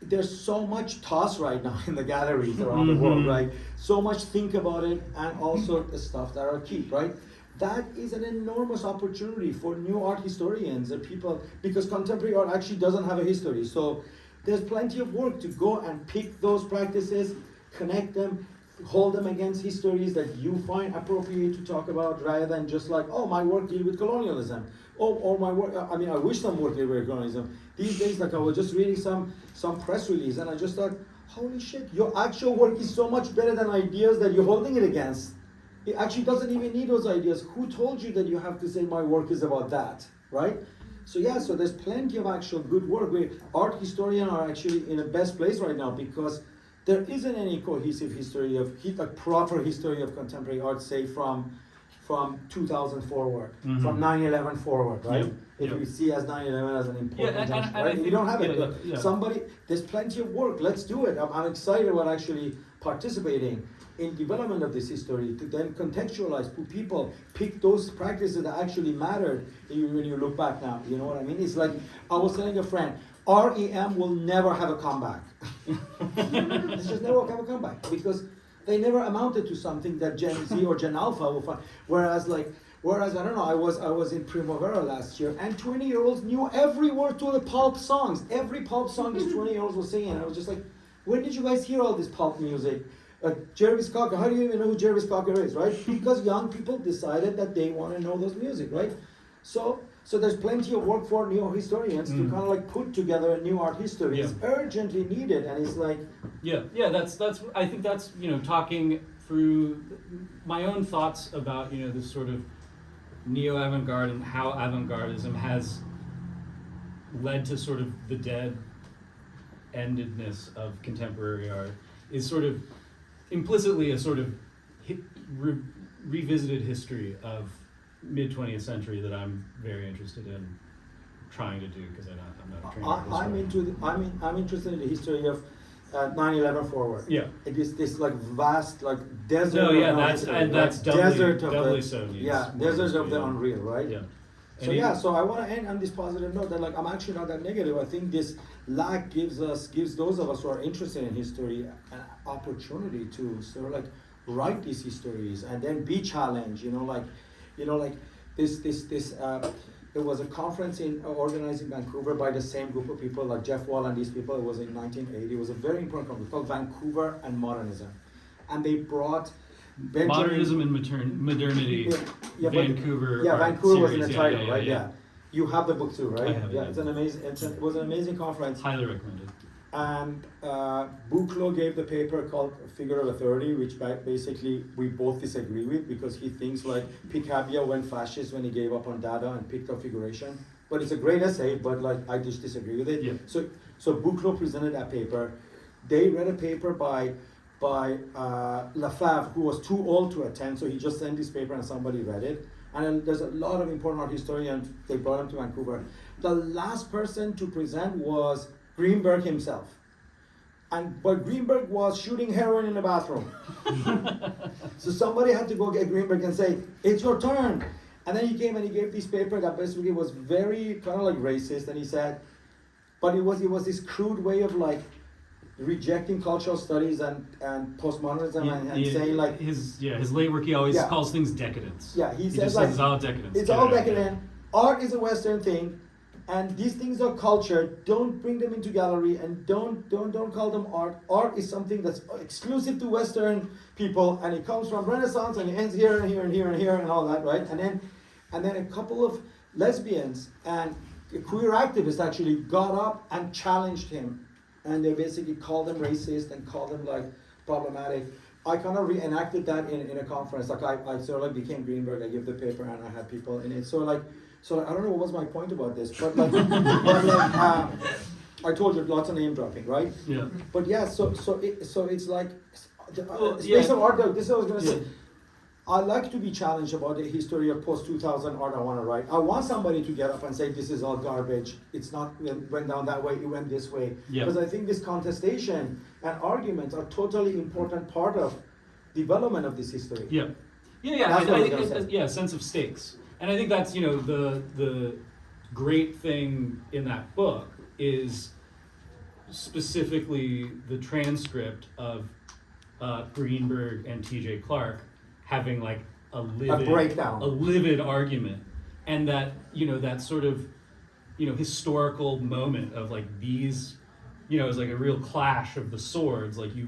there's so much toss right now in the galleries around the world, right? So much think about it, and also the stuff that are keep, right? That is an enormous opportunity for new art historians and people, because contemporary art actually doesn't have a history. So there's plenty of work to go and pick those practices, connect them, hold them against histories that you find appropriate to talk about, rather than just like, oh, my work deal with colonialism. Or my work, I mean, I wish some work deal with colonialism. These days, like I was just reading some press release, and I just thought, holy shit, your actual work is so much better than ideas that you're holding it against. It actually doesn't even need those ideas. Who told you that you have to say my work is about that, right? So yeah, so there's plenty of actual good work. Art historians are actually in the best place right now, because there isn't any cohesive history of, a proper history of contemporary art, say from 2000 forward, from 9/11 forward, right? Yep. If Yep. we see as 9/11 as an important junction, and I right? think, You don't have it, yeah, but yeah. somebody, there's plenty of work, let's do it. I'm excited about actually participating in development of this history, to then contextualize, put people, pick those practices that actually mattered when you look back now, you know what I mean? It's like, I was telling a friend, REM will never have a comeback. It's just never have a comeback, because they never amounted to something that Gen Z or Gen Alpha will find. Whereas I don't know, I was in Primavera last year, and 20-year-olds knew every word to the pulp songs. Every pulp song these 20-year-olds were singing. And I was just like, when did you guys hear all this pulp music? Jervis Cocker, how do you even know who Jervis Cocker is, right? Because young people decided that they want to know those music, right? So there's plenty of work for new historians to kind of like put together a new art history. It's urgently needed, and it's like, that's I think that's, you know, talking through my own thoughts about, you know, this sort of neo-avant-garde and how avant-gardism has led to sort of the dead-endedness of contemporary art is sort of implicitly a sort of revisited history of mid-20th century that I'm very interested in trying to do, because I'm not a trained historian. I'm interested in the history of 9/11 forward. Yeah. It is this like vast like desert. No, yeah, of that's history, and that's like doubly, desert of doubly the, so. Needs yeah, more desert history, of the unreal, right? Yeah. So yeah, so I want to end on this positive note that like I'm actually not that negative. I think this lack gives those of us who are interested in history an opportunity to sort of like write these histories and then be challenged. Like this. There was a conference organized in Vancouver by the same group of people, like Jeff Wall and these people. It was in 1980. It was a very important conference called Vancouver and Modernism, and they brought Modernism and modernity. Vancouver. Vancouver was in the series. title, right? Yeah. You have the book too, right? I have it, yeah, yeah. it's an amazing. It was an amazing conference. Highly recommended. And Buchloh gave the paper called Figure of Authority, which basically we both disagree with, because he thinks like Picabia went fascist when he gave up on Dada and picked up figuration. But it's a great essay, but like I just disagree with it. Yeah. So Buchloh presented that paper. They read a paper by Lefebvre, who was too old to attend, so he just sent this paper and somebody read it. And then there's a lot of important art historians, they brought him to Vancouver. The last person to present was Greenberg himself. But Greenberg was shooting heroin in the bathroom. So somebody had to go get Greenberg and say, it's your turn. And then he came and he gave this paper that basically was very kind of like racist, and he said, but it was this crude way of like rejecting cultural studies and postmodernism and saying like his late work, he always calls things decadence. Yeah, he says just like it's all decadence. It's all decadent. Art is a Western thing, and these things are culture. Don't bring them into gallery, and don't call them art. Art is something that's exclusive to Western people, and it comes from Renaissance, and it ends here and here and here and here and all that, right? And then a couple of lesbians and queer activists actually got up and challenged him, and they basically called him racist and called him like problematic. I kind of reenacted that in a conference. Like I sort of like became Greenberg. I gave the paper and I had people in it. So I don't know what was my point about this, but like, I told you lots of name dropping, right? Yeah. But yeah, so it's like space of art. Though, this is what I was gonna say. I like to be challenged about the history of post-2000 art I want to write. I want somebody to get up and say, this is all garbage. It's not, it went down that way, it went this way. Because I think this contestation and arguments are totally important part of development of this history. Yeah. I think sense of stakes. And I think that's, you know, the great thing in that book is specifically the transcript of Greenberg and T.J. Clark having like a breakdown. livid argument, and that that sort of historical moment of like these, it was like a real clash of the swords. Like you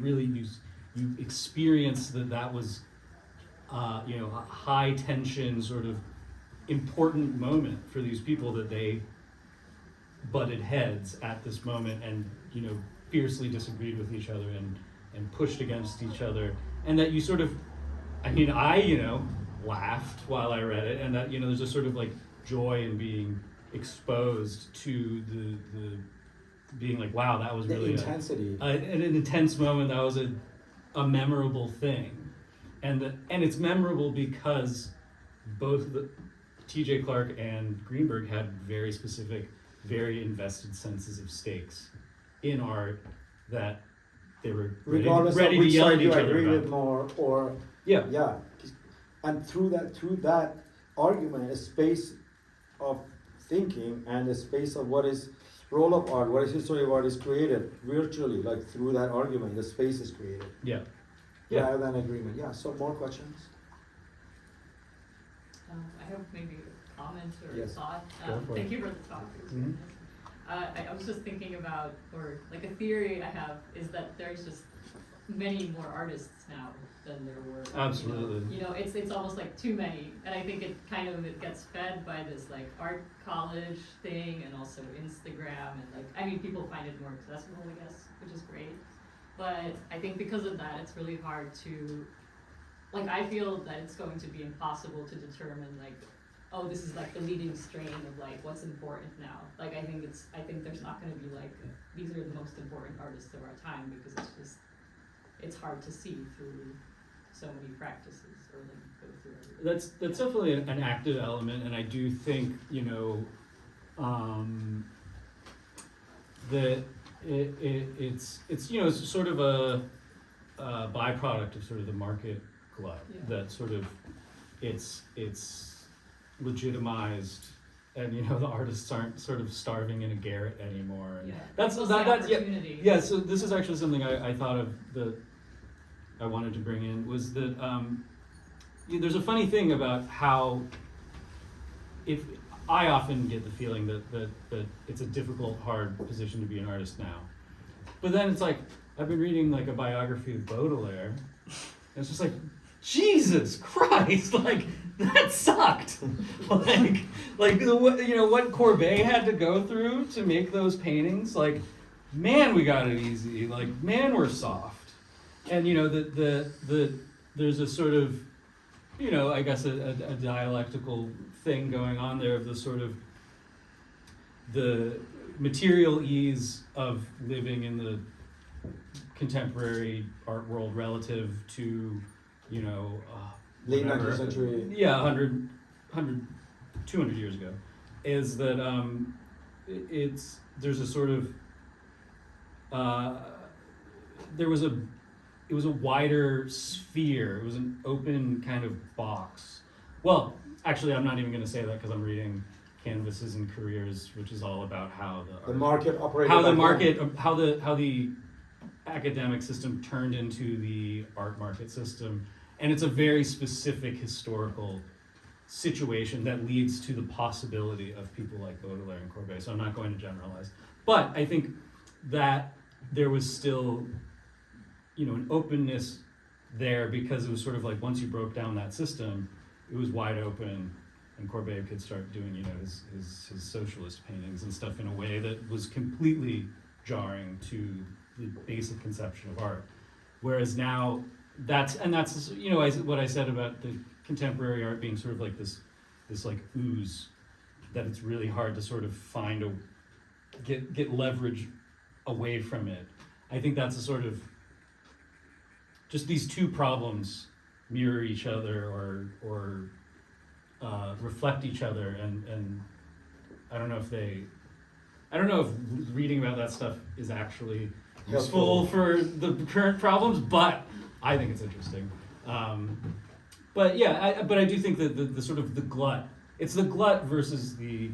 experience that was a high tension sort of important moment for these people, that they butted heads at this moment and fiercely disagreed with each other and pushed against each other, and that you sort of, I laughed while I read it, and that there's a sort of like joy in being exposed to the being like, wow, that was really intensity, an intense moment. That was a memorable thing, and it's memorable because both the T.J. Clark and Greenberg had very specific, very invested senses of stakes in art that they were regardless ready of to which yell side at each you other agree about. with more, or Yeah. And through that argument, a space of thinking and a space of what is role of art, what is history of art, is created virtually, like through that argument, the space is created. Yeah. Rather than agreement. Yeah. So more questions? I have maybe a comment or Yes. a thought. Go for Thank it. you for the talk. It was Mhm. very nice. I was just thinking about, or like a theory I have, is that there's just many more artists now than there were. Absolutely. It's almost like too many, and I think it gets fed by this like art college thing, and also Instagram, and people find it more accessible, I guess, which is great. But I think because of that, it's really hard to, I feel that it's going to be impossible to determine oh, this is like the leading strain of what's important now. I think there's not going to be these are the most important artists of our time, because it's hard to see through so many practices or go through everything. That's definitely an active element, and I do think that it's sort of a byproduct of sort of the market glut, Yeah. that sort of it's legitimized, and the artists aren't sort of starving in a garret anymore. And Yeah. that's Plus that, the that's yeah. opportunity. Yeah, so this is actually something I thought of that I wanted to bring in, was that there's a funny thing about how, if I often get the feeling that it's a difficult, hard position to be an artist now. But then it's like, I've been reading a biography of Baudelaire, and it's just like, Jesus Christ, that sucked. What Courbet had to go through to make those paintings, man, we got it easy. Man, we're soft. And there's a sort of, I guess a dialectical thing going on there of the sort of the material ease of living in the contemporary art world relative to Late whatever. 19th century. Yeah, 100, 200 years ago, is that there's a sort of it was a wider sphere. It was an open kind of box. Well, actually, I'm not even going to say that, because I'm reading Canvases and Careers, which is all about how The market operated. how the academic system turned into the art market system, and it's a very specific historical situation that leads to the possibility of people like Baudelaire and Courbet. So I'm not going to generalize, but I think that there was still, an openness there, because it was sort of once you broke down that system, it was wide open, and Courbet could start doing, his socialist paintings and stuff in a way that was completely jarring to the basic conception of art. Whereas now, that's what I said about the contemporary art being sort of this ooze, that it's really hard to sort of find get leverage away from it. I think that's a sort of, just these two problems mirror each other or reflect each other, and I don't know if reading about that stuff is actually useful for the current problems, but I think it's interesting. But I do think that the sort of the glut, it's the glut versus the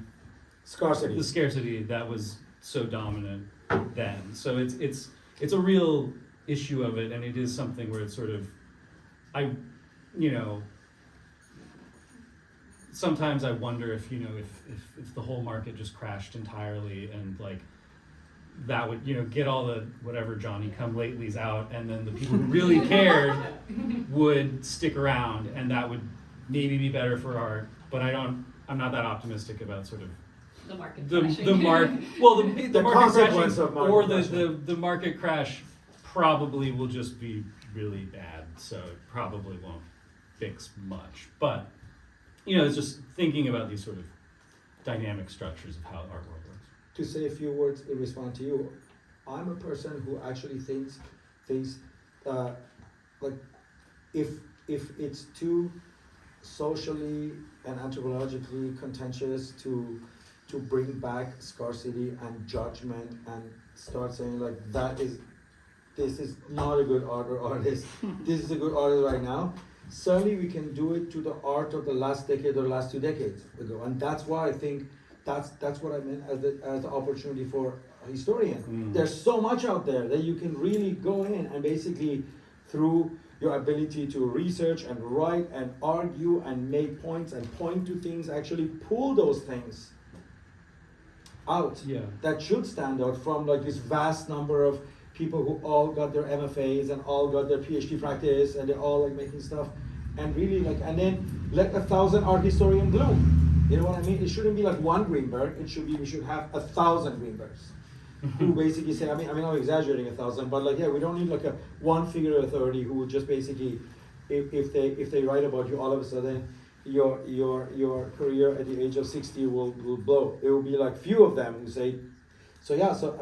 Scarcity. scarcity that was so dominant then. So it's a real issue of it, and it is something where it's sort of, sometimes I wonder if the whole market just crashed entirely, and like that would get all the whatever Johnny come latelys out, and then the people who really cared would stick around, and that would maybe be better for art. But I'm not that optimistic about sort of The market the crashing. market consequence crashing, of market or crashing. the market crash probably will just be really bad, so it probably won't fix much. But it's just thinking about these sort of dynamic structures of how art world works. To say a few words in response to you, I'm a person who actually thinks like if it's too socially and anthropologically contentious to bring back scarcity and judgment and start saying like this is not a good art or artist, this is a good artist right now. Certainly we can do it to the art of the last decade or last 2 decades ago, and that's why I think that's what I meant as the opportunity for a historian. There's so much out there that you can really go in and basically, through your ability to research and write and argue and make points and point to things, actually pull those things out that should stand out from like this vast number of people who all got their MFAs and all got their PhD practice, and they're all like making stuff, and really like, and then let 1,000 art historians bloom. You know what I mean? It shouldn't be like one Greenberg. It should be, we should have 1,000 Greenbergs who basically say, I mean I'm exaggerating 1,000, but like we don't need like a one figure authority who would just basically, if they write about you, all of a sudden your career at the age of 60 will blow. It will be like few of them who say,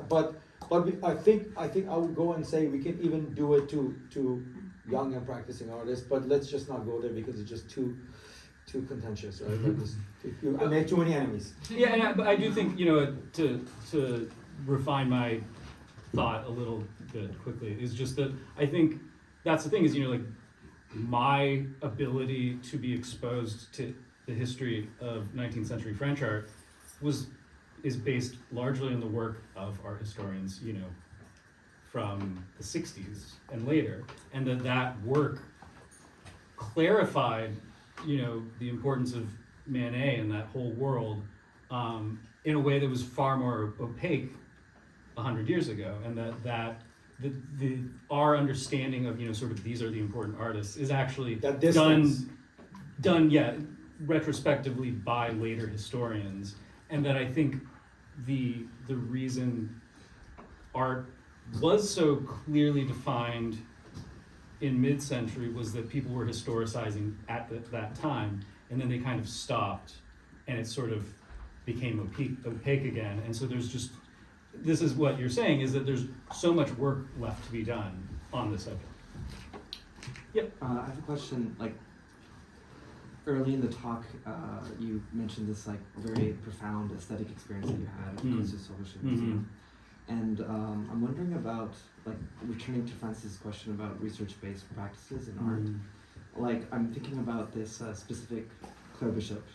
but I think I would go and say we can even do it to young and practicing artists, but let's just not go there because it's just too contentious, right? I make too many enemies. Yeah, and I do think to refine my thought a little bit quickly is just that I think that's the thing is like my ability to be exposed to the history of 19th century French art is based largely on the work of art historians, from the 60s and later, and that work clarified, the importance of Manet and that whole world in a way that was far more opaque 100 years ago, and that our understanding of sort of these are the important artists is actually done retrospectively by later historians, and that I think the reason art was so clearly defined in mid-century was that people were historicizing at that time, and then they kind of stopped, and it sort of became opaque again. And so this is what you're saying, is that there's so much work left to be done on this subject. Yep. I have a question. Like early in the talk, you mentioned this like very profound aesthetic experience that you had at the Curatorial Museum. And I'm wondering about, like, returning to Francis' question about research-based practices in art. Like, I'm thinking about this specific Claire Bishop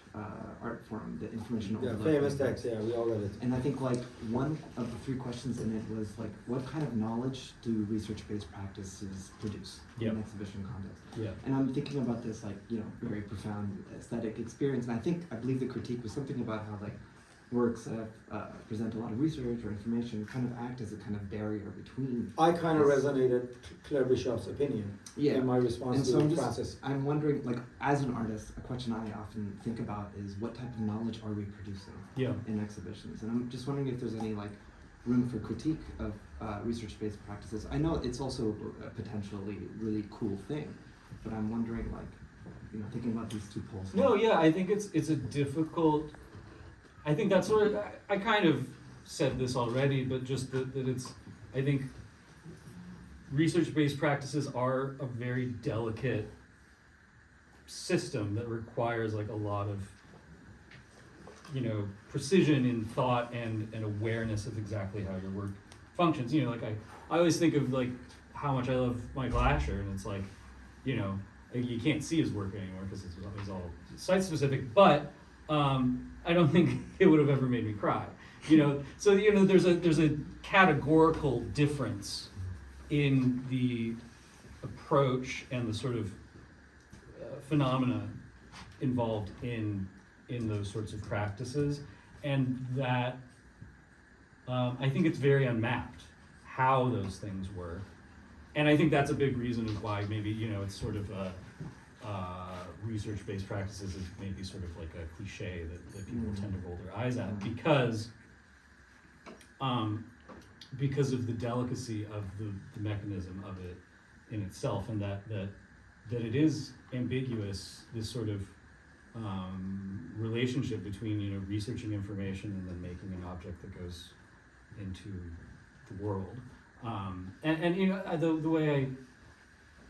art form, the information overload. Famous text, we all read it. And I think, like, one of the 3 questions in it was, like, what kind of knowledge do research-based practices produce in an exhibition context? And I'm thinking about this, like, very profound aesthetic experience. And I believe the critique was something about how, like, works that present a lot of research or information kind of act as a kind of barrier between. I kind of resonated Claire Bishop's opinion in my response to Francis. I'm wondering, like, as an artist, a question I often think about is what type of knowledge are we producing in exhibitions? And I'm just wondering if there's any, like, room for critique of research-based practices. I know it's also a potentially really cool thing, but I'm wondering, like, thinking about these 2 poles. No, I think it's a difficult. I think that's sort of, I kind of said this already, but just that it's, I think research-based practices are a very delicate system that requires like a lot of, precision in thought and awareness of exactly how your work functions. Like I always think of like how much I love Michael Asher, and it's like, you can't see his work anymore because it's all site-specific, but I don't think it would have ever made me cry. So there's a categorical difference in the approach and the sort of phenomena involved in those sorts of practices, and that I think it's very unmapped how those things work, and I think that's a big reason of why maybe it's sort of research-based practices is maybe sort of like a cliche that people tend to roll their eyes at because of the delicacy of the mechanism of it in itself, and that it is ambiguous, this sort of relationship between researching information and then making an object that goes into the world. The way I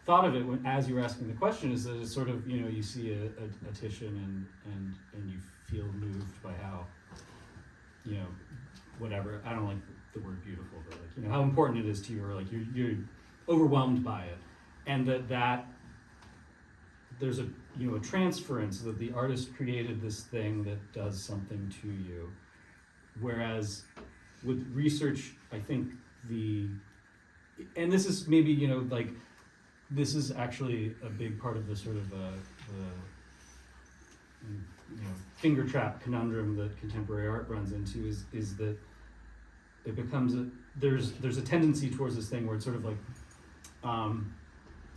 thought of it as you were asking the question is that it's sort of you see a Titian and you feel moved by how whatever, I don't like the word beautiful, but like how important it is to you, or like you're overwhelmed by it, and that there's a transference, that the artist created this thing that does something to you, whereas with research I think and this is maybe this is actually a big part of the sort of the finger trap conundrum that contemporary art runs into is that it becomes there's a tendency towards this thing where it's sort of like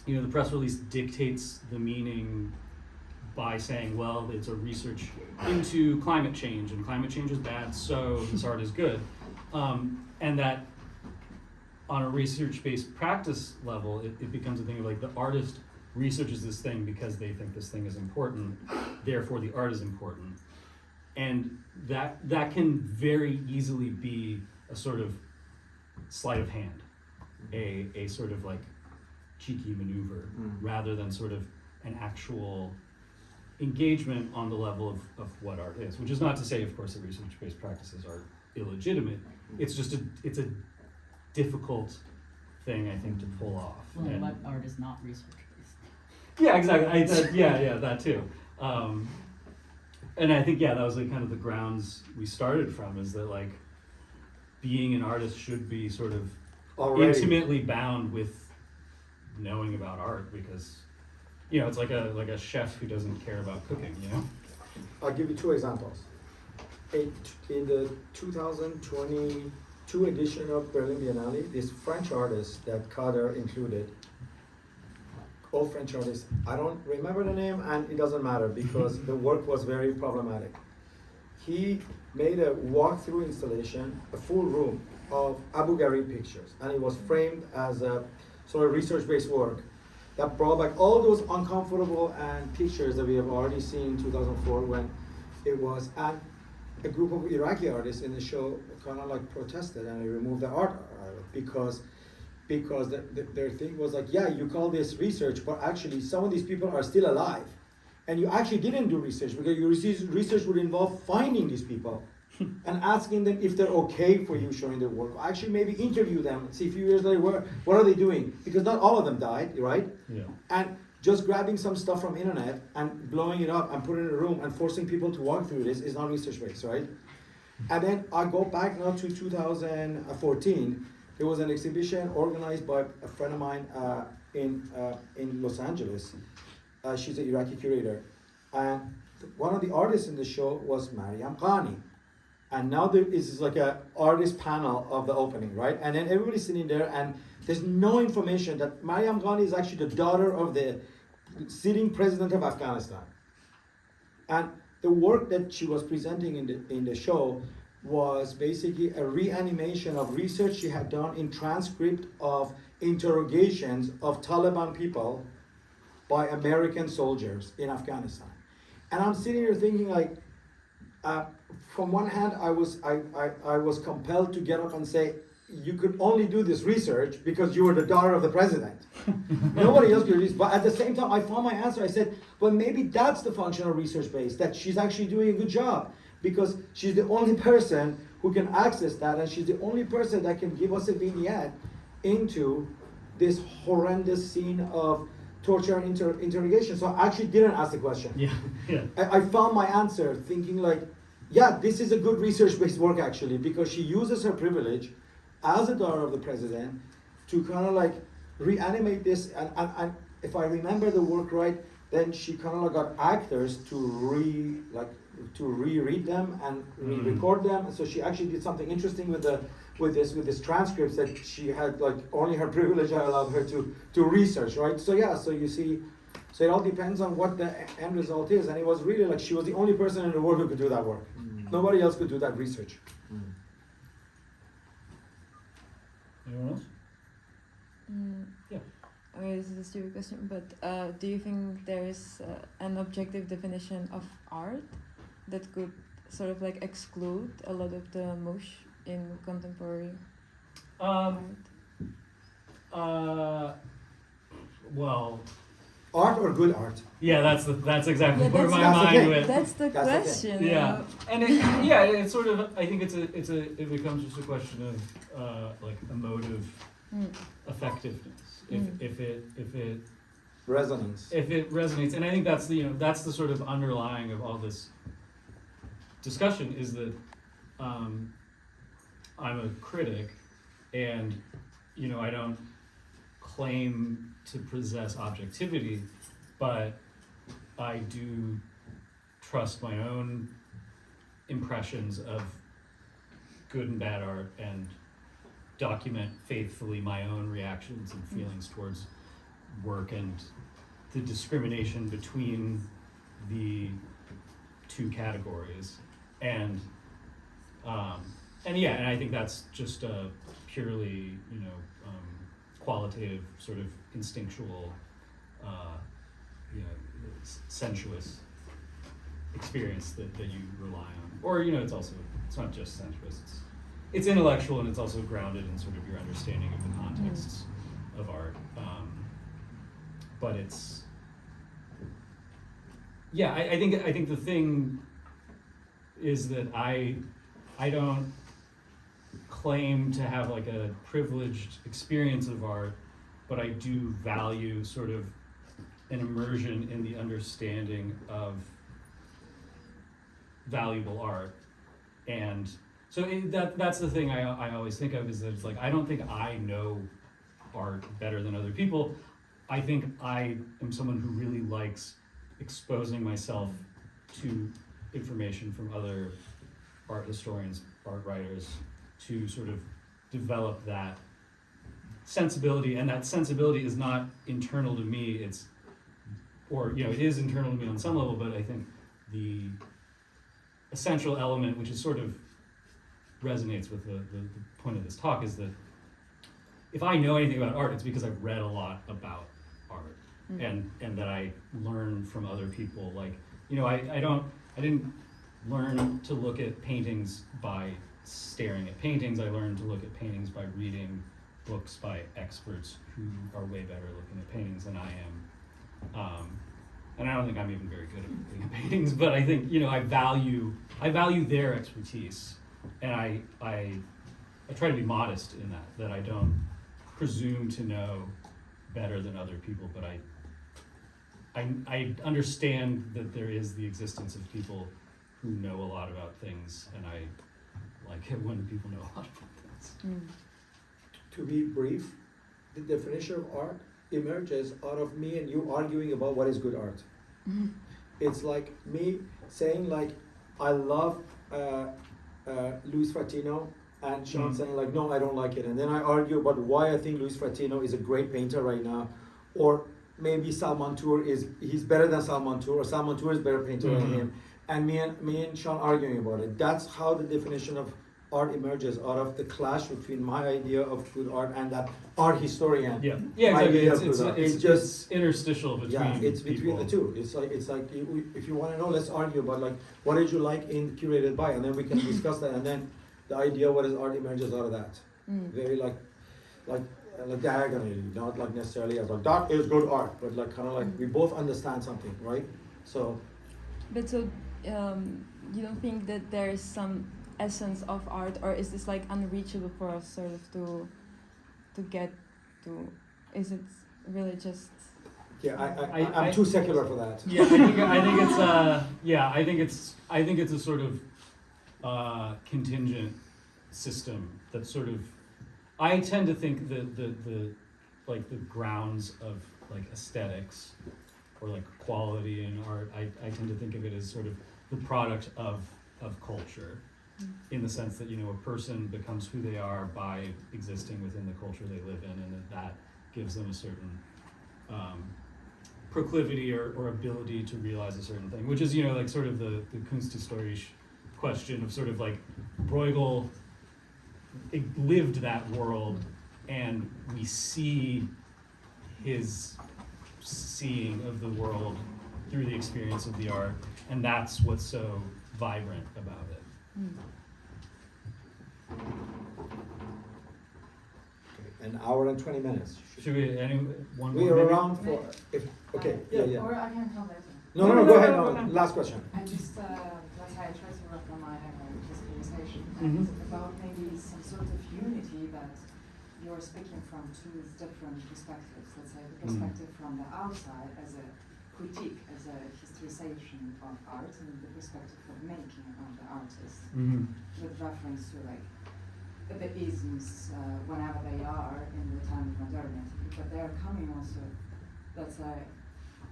the press release dictates the meaning by saying, well, it's a research into climate change, and climate change is bad, so this art is good, and that on a research-based practice level, it becomes a thing of like the artist researches this thing because they think this thing is important, therefore the art is important. And that can very easily be a sort of sleight of hand, a sort of like cheeky maneuver, rather than sort of an actual engagement on the level of what art is, which is not to say, of course, that research-based practices are illegitimate. It's just it's a difficult thing, I think, to pull off. Well, And what art is not research-based? yeah, exactly. That too. And I think that was like kind of the grounds we started from, is that like being an artist should be sort of intimately bound with knowing about art, because it's like a chef who doesn't care about cooking. I'll give you two examples. In the 2022 edition of Berlin Biennale, this French artist that Kader included, all French artists, I don't remember the name, and it doesn't matter because the work was very problematic. He made a walkthrough installation, a full room of Abu Ghraib pictures, and it was framed as a sort of research-based work that brought back all those uncomfortable and pictures that we have already seen in 2004 when it was, and a group of Iraqi artists in the show kind of like protested and they removed the art because their thing was like, yeah, you call this research, but actually some of these people are still alive. And you actually didn't do research, because your research would involve finding these people and asking them if they're okay for you showing their work. Actually, maybe interview them, see a few years later, what are they doing? Because not all of them died, right? Yeah. And just grabbing some stuff from internet and blowing it up and putting it in a room and forcing people to walk through this is not research-based, right? And then I go back now to 2014. There was an exhibition organized by a friend of mine in Los Angeles. She's an Iraqi curator. And one of the artists in the show was Mariam Ghani. And now there is like a artist panel of the opening, right? And then everybody's sitting there, and there's no information that Mariam Ghani is actually the daughter of the sitting president of Afghanistan. And the work that she was presenting in the show was basically a reanimation of research she had done in transcript of interrogations of Taliban people by American soldiers in Afghanistan. And I'm sitting here thinking like, from one hand, I was compelled to get up and say, you could only do this research because you were the daughter of the president. Nobody else could do this. But at the same time, I found my answer. I said, well, maybe that's the function of research base, that she's actually doing a good job, because she's the only person who can access that, and she's the only person that can give us a vignette into this horrendous scene of torture and interrogation. So I actually didn't ask the question. Yeah. I found my answer thinking like, yeah, this is a good research-based work actually, because she uses her privilege as a daughter of the president to kind of like reanimate this, and if I remember the work right, then she kind of like got actors to reread them and re-record them. So she actually did something interesting with this transcripts that she had, like only her privilege allowed her to research, right? So yeah, so you see, so it all depends on what the end result is, and it was really like she was the only person in the world who could do that work. Nobody else could do that research. Anyone else? Yeah. Okay, this is a stupid question, but do you think there is an objective definition of art that could sort of like exclude a lot of the mush in contemporary art? Well, Art or good art? yeah, that's exactly Yeah, where my that's the mind thing. went. That's the That's the thing. question. Yeah, and it's sort of. I think it becomes just a question of like emotive effectiveness. If it Resonance. resonates, and I think that's the sort of underlying of all this discussion is that I'm a critic, and I don't claim to possess objectivity, but I do trust my own impressions of good and bad art and document faithfully my own reactions and feelings towards work and the discrimination between the two categories. And I think that's just a purely qualitative, sort of instinctual, sensuous experience that you rely on. Or it's not just sensuous, it's intellectual, and it's also grounded in sort of your understanding of the contexts of art. But it's I think the thing is that I don't claim to have like a privileged experience of art, but I do value sort of an immersion in the understanding of valuable art. And so that's the thing I always think of, is that it's like, I don't think I know art better than other people. I think I am someone who really likes exposing myself to information from other art historians, art writers, to sort of develop that sensibility. And that sensibility is not internal to me, it is internal to me on some level, but I think the essential element, which is sort of resonates with the point of this talk, is that if I know anything about art, it's because I've read a lot about art, and that I learn from other people. Like, I didn't learn to look at paintings by staring at paintings. I learned to look at paintings by reading books by experts who are way better looking at paintings than I am. And I don't think I'm even very good at looking at paintings, but I think, I value their expertise, and I try to be modest in that I don't presume to know better than other people, but I understand that there is the existence of people who know a lot about things, and I like it when people know a lot about things. To be brief, the definition of art emerges out of me and you arguing about what is good art. It's like me saying like, I love Luis Fratino, and Sean saying like, no, I don't like it. And then I argue about why I think Luis Fratino is a great painter right now. Or maybe Salman-Tour he's better than Salman-Tour, or Salman-Tour is better painter than him. And me and Sean arguing about it. That's how the definition of art emerges, out of the clash between my idea of good art and that art historian. Yeah, exactly. idea of good art. It's just interstitial between. Yeah, it's between people. the two. It's like if you want to know, let's argue about like what did you like in Curated By, and then we can discuss that, and then the idea what is art emerges out of that. Very like diagonally, not like necessarily as like that is good art, but like kind of like we both understand something, right? So. But so you don't think that there is some essence of art, or is this like unreachable for us sort of to get to? Is it really just? Yeah, I'm too secular for that. Yeah, I think it's I think it's a sort of contingent system that sort of, I tend to think that the like the grounds of like aesthetics or like quality in art, I tend to think of it as sort of the product of culture, in the sense that, you know, a person becomes who they are by existing within the culture they live in, and that gives them a certain proclivity or ability to realize a certain thing, which is, you know, like sort of the Kunsthistorisch question of sort of like Bruegel lived that world, and we see his seeing of the world through the experience of the art, and that's what's so vibrant about it. An hour and 20 minutes. Should we, one We more are maybe? around for, if, okay, yeah. Or I can come later. No, go ahead, no, last question. I just, let's say I try to work on my conversation, Mhm. and about maybe some sort of unity that you're speaking from two different perspectives. Let's say the perspective from the outside as a critique, as a historization of art, and the perspective of making of the artist, with reference to like the isms, whenever they are in the time of modernity, but they are coming also, let's say,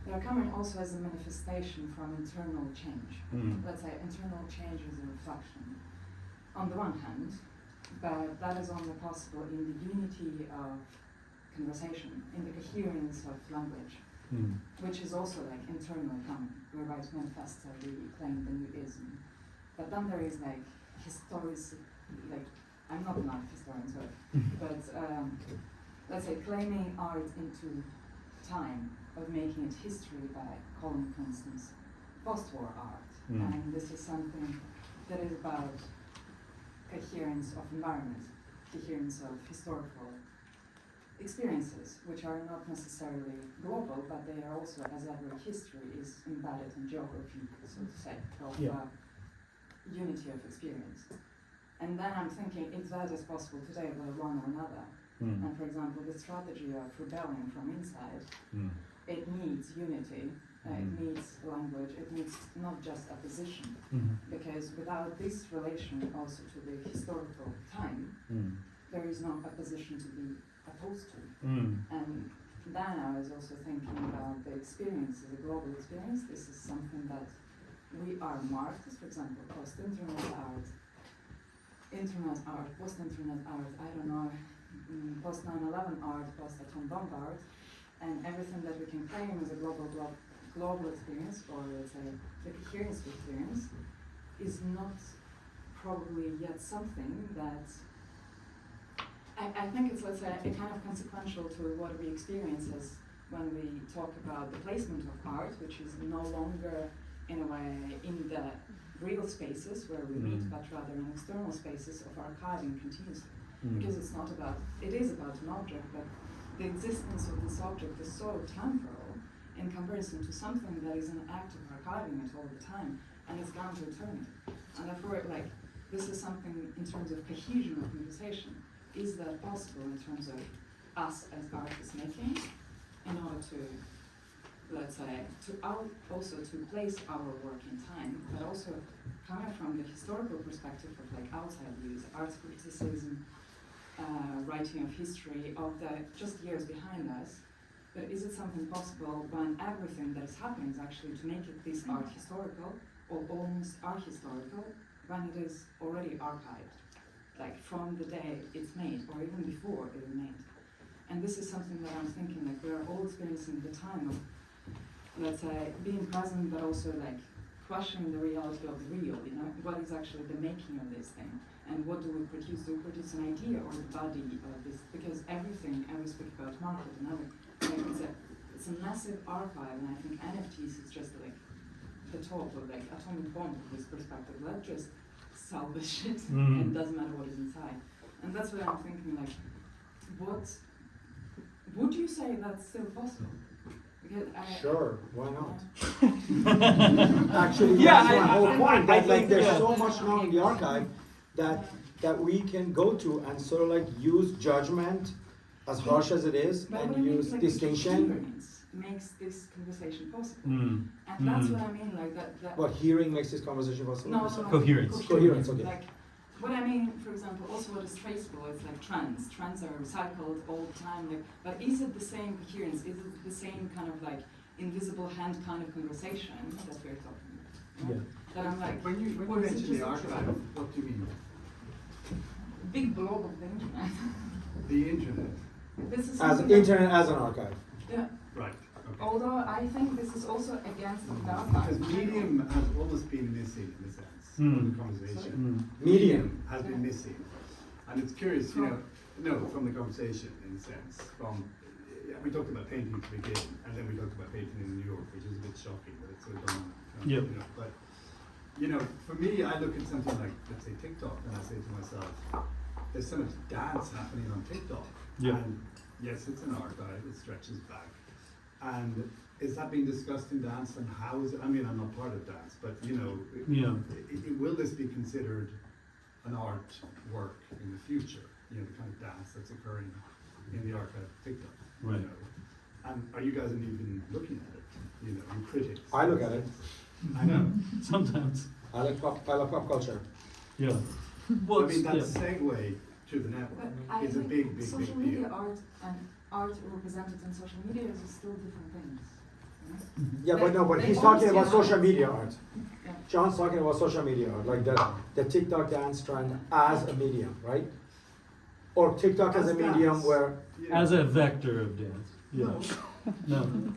they are coming also as a manifestation from internal change. Let's say internal change is a reflection, on the one hand, but that is only possible in the unity of conversation, in the coherence of language, which is also like internally coming, whereby it manifests we claim the new ism. But then there is like like, I'm not an art historian, sorry, but let's say claiming art into time, of making it history by calling, for instance, post-war art. And this is something that is about coherence of environment, coherence of historical experiences, which are not necessarily global, but they are also, as every history is embedded in geography, so to say, of unity of experience. And then I'm thinking, if that is possible today with one or another, and for example, the strategy of rebelling from inside, it needs unity, it needs language, it needs not just opposition, because without this relation also to the historical time, there is no opposition to be opposed to. And then I was also thinking about the experience, the global experience. This is something that we are marked, for example, post-internet art, internet art, post-internet art, I don't know, post-9/11 art, post-atom bomb art, and everything that we can claim as a global experience, or let's say the coherence experience, is not probably yet something that I think it's, let's say, a kind of consequential to what we experience as when we talk about the placement of art, which is no longer in a way in the real spaces where we meet, but rather in external spaces of archiving continuously. Because it's not about, it is about an object, but the existence of this object is so temporal in comparison to something that is an act of archiving it all the time, and it's gone to eternity. And therefore, like, this is something in terms of cohesion of conversation. Is that possible in terms of us as artists making, in order to, let's say, also to place our work in time, but also coming from the historical perspective of like outside views, arts criticism, writing of history of the just years behind us. But is it something possible when everything that is happening is actually to make it this art historical, or almost art historical, when it is already archived, like from the day it's made, or even before it is made? And this is something that I'm thinking, like, we're all experiencing the time of, let's say, being present, but also like questioning the reality of the real, you know, what is actually the making of this thing, and what do we produce? Do we produce an idea or the body of this? Because everything, I will speak about market and it's a massive archive, and I think NFTs is just like the top of like atomic bomb of this perspective. Let's just sell this shit, and it doesn't matter what is inside. And that's what I'm thinking, like, what would you say that's still possible? Because Sure, why not? Actually, that's my whole point. That like there's so much now in the archive that we can go to and sort of like use judgment, as harsh as it is, but and what I mean use is, like, distinction. coherence. makes this conversation possible. Mm. And that's what I mean, like that. What hearing makes this conversation possible? No. Coherence. Coherence, okay. Like, what I mean, for example, also what is traceable, it's like trends. Trends are recycled all the time. Like, but is it the same coherence? Is it the same kind of like invisible hand kind of conversation that we're talking about? Yeah. That I'm like, When you what is it mention the just- archive, what do you mean? big blob of the internet. The internet? This is As something that- internet as an archive. Yeah. Right, okay. Although I think this is also against the Because medium has always been missing in a sense, from the conversation. Medium. Has been missing. And it's curious, you know, no, from the conversation in a sense, from, yeah, we talked about painting to begin, and then we talked about painting in New York, which is a bit shocking, but it's sort of gone, Yep. you know, but, you know, for me, I look at something like, let's say TikTok, and I say to myself, there's so much dance happening on TikTok. Yeah. And yes, it's an archive, it stretches back. And is that being discussed in dance, and how is it, I mean, I'm not part of dance, but you know, Yeah. will this be considered an art work in the future? You know, the kind of dance that's occurring in the archive of TikTok. you Right. know? And are you guys even looking at it? You know, you critics. I look at it. I know. Sometimes. I like pop culture. Yeah. I Well, mean, that yeah. segue to the But network I is a think big, big, social big media deal. art and art represented in social media is still different things. you know? Yeah, but no, but They he's always talking about use social art. media art. Yeah. John's talking about social media art, like the TikTok dance trend as a medium, right? Or TikTok as a As medium dance. where, You know, As a vector of dance. Yeah. No. no,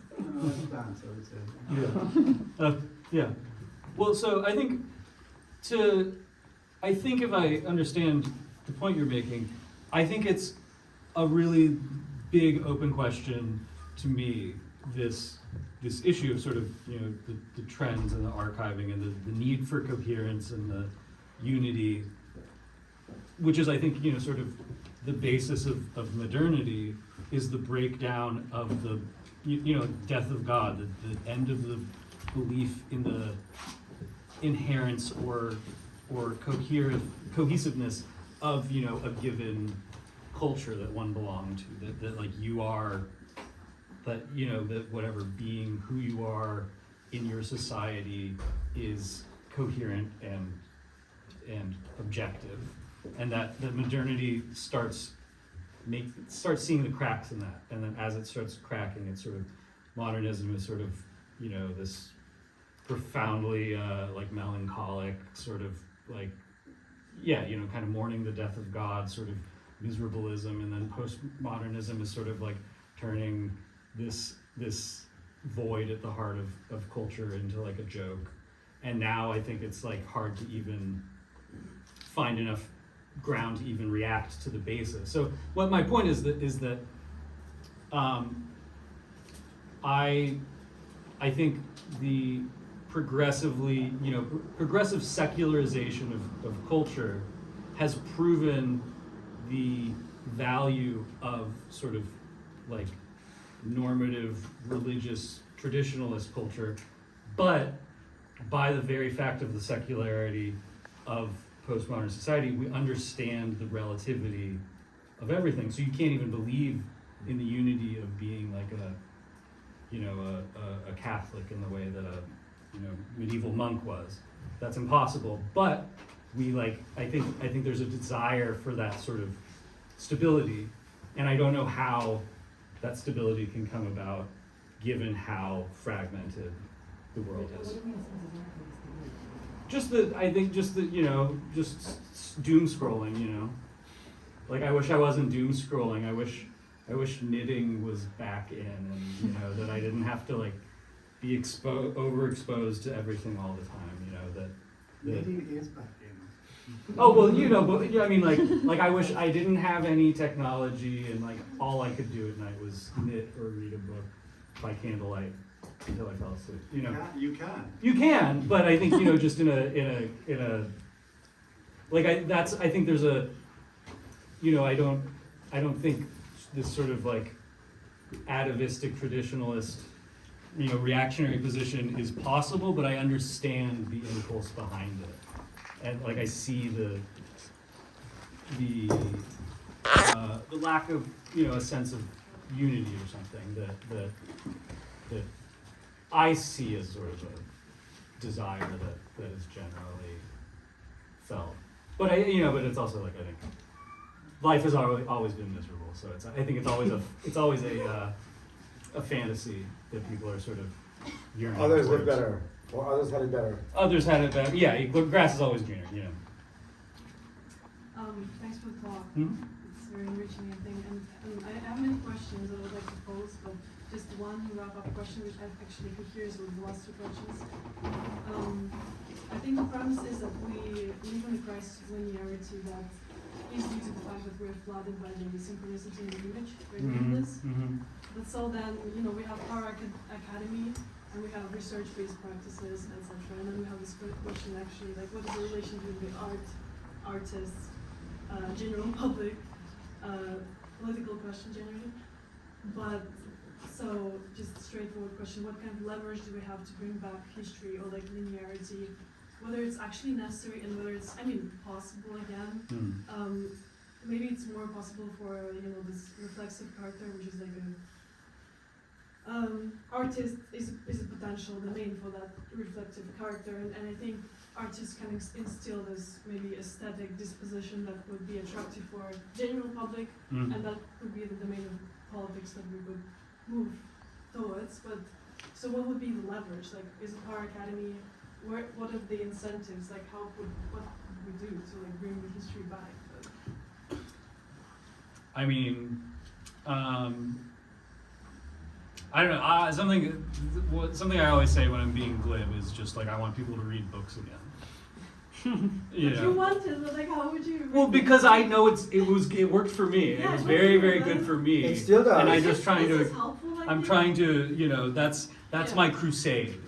as dance, I would say. Yeah. Yeah. Well, so I think if I understand the point you're making, I think it's a really big open question to me, this issue of sort of, you know, the trends and the archiving and the need for coherence and the unity, which is, I think, you know, sort of the basis of modernity, is the breakdown of the, you know, death of God, the end of the belief in the inherence or cohesiveness of, you know, a given culture that one belonged to, that like you are, that, you know, that whatever being who you are in your society is coherent and objective, and that modernity starts seeing the cracks in that, and then as it starts cracking, it's sort of, modernism is sort of, you know, this profoundly like melancholic sort of like, yeah, you know, kind of mourning the death of God, sort of miserableism, and then postmodernism is sort of like turning this void at the heart of culture into like a joke. And now I think it's like hard to even find enough ground to even react to the basis. So what my point is that I think the progressively, you know, progressive secularization of culture has proven the value of sort of like normative religious traditionalist culture, but by the very fact of the secularity of postmodern society, we understand the relativity of everything. So you can't even believe in the unity of being like a Catholic in the way that a, you know, medieval monk was. That's impossible. But we like, I think there's a desire for that sort of stability, and I don't know how that stability can come about given how fragmented the world is. What do you mean Just the, you know, just doom scrolling, you know. Like, I wish I wasn't doom scrolling. I wish knitting was back in, and, you know, that I didn't have to like be overexposed to everything all the time, you know, that Knitting is back in. oh, well, you know, but yeah, I mean, like I wish I didn't have any technology, and like all I could do at night was knit or read a book by candlelight until I fell asleep. You know, You you can, but I think, you know, just in a like I think there's a, you know, I don't think this sort of like atavistic traditionalist, you know, reactionary position is possible, but I understand the impulse behind it. And like I see the lack of, you know, a sense of unity or something that that I see as sort of a desire that is generally felt. But but it's also like, I think life has always been miserable, so I think it's always a fantasy that people are sort of yearning Others live towards. better, or others had it better. Others had it better. Yeah, grass is always greener. Thanks for the talk. Hmm? It's very enriching, I think. And I have many questions that I would like to pose, but just one wrap-up question, which I actually could hear is with the last two questions. I think the premise is that we live in a crisis of linearity that is due to the fact that we're flooded by the synchronicity in the image, randomness. But so then, we have our academy, and we have research-based practices, etc. And then we have this question actually, like, what is the relation between artists, general public, political question generally. But so just a straightforward question, what kind of leverage do we have to bring back history or like linearity, whether it's actually necessary and whether it's, possible again. Maybe it's more possible for, this reflexive character, which is like artist is a potential domain for that reflective character, and I think artists can instill this maybe aesthetic disposition that would be attractive for general public, and that would be the domain of politics that we would move towards. But so what would be the leverage? Like, is it our academy? What are the incentives? Like, what would we do to like bring the history back? I don't know. Something I always say when I'm being glib is just like, I want people to read books again. You wanted, but like, how would you? Well, because I know it worked for me. Yeah, It was very, very good. good for me. It still does. And I'm just trying Is to. this helpful, like, I'm trying to. That's Yeah. my crusade.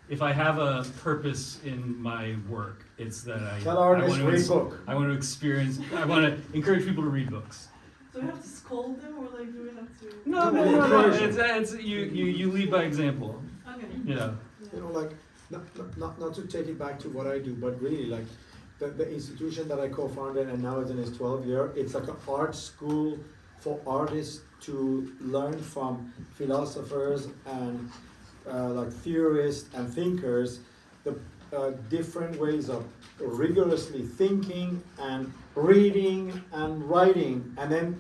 If I have a purpose in my work, it's that Tell artists, read book. I want to experience. I want to encourage people to read books. Do we have to scold them, or like, do we have to? No. It's you lead by example. Okay. Yeah. Like, not to take it back to what I do, but really, like, the institution that I co-founded and now is in its 12th year, it's like an art school for artists to learn from philosophers and like theorists and thinkers, the different ways of rigorously thinking and reading and writing, and then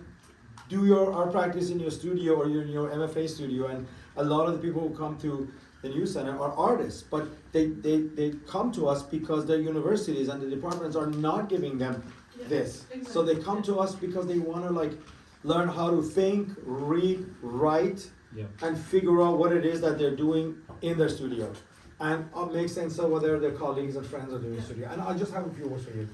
do your art practice in your studio or in your MFA studio. And a lot of the people who come to the New Center are artists, but they come to us because their universities and the departments are not giving them Yeah, this. exactly. So they come to us because they want to like learn how to think, read, write, Yeah. and figure out what it is that they're doing in their studio, and make sense of what their colleagues and friends are doing in the studio. And I just have a few words for you,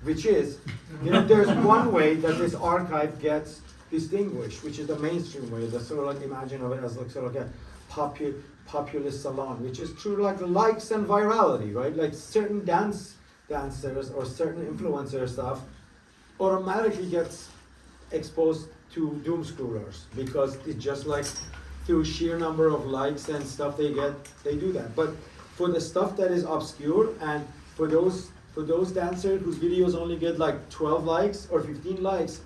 which is, there's one way that this archive gets distinguished, which is the mainstream way, the sort of like imagine of it as like sort of like a populist salon, which is true like likes and virality, right? Like certain dancers or certain influencer stuff automatically gets exposed to doom scrollers because it's just like through sheer number of likes and stuff they get, they do that. But for the stuff that is obscure and for those dancers whose videos only get like 12 likes or 15 likes,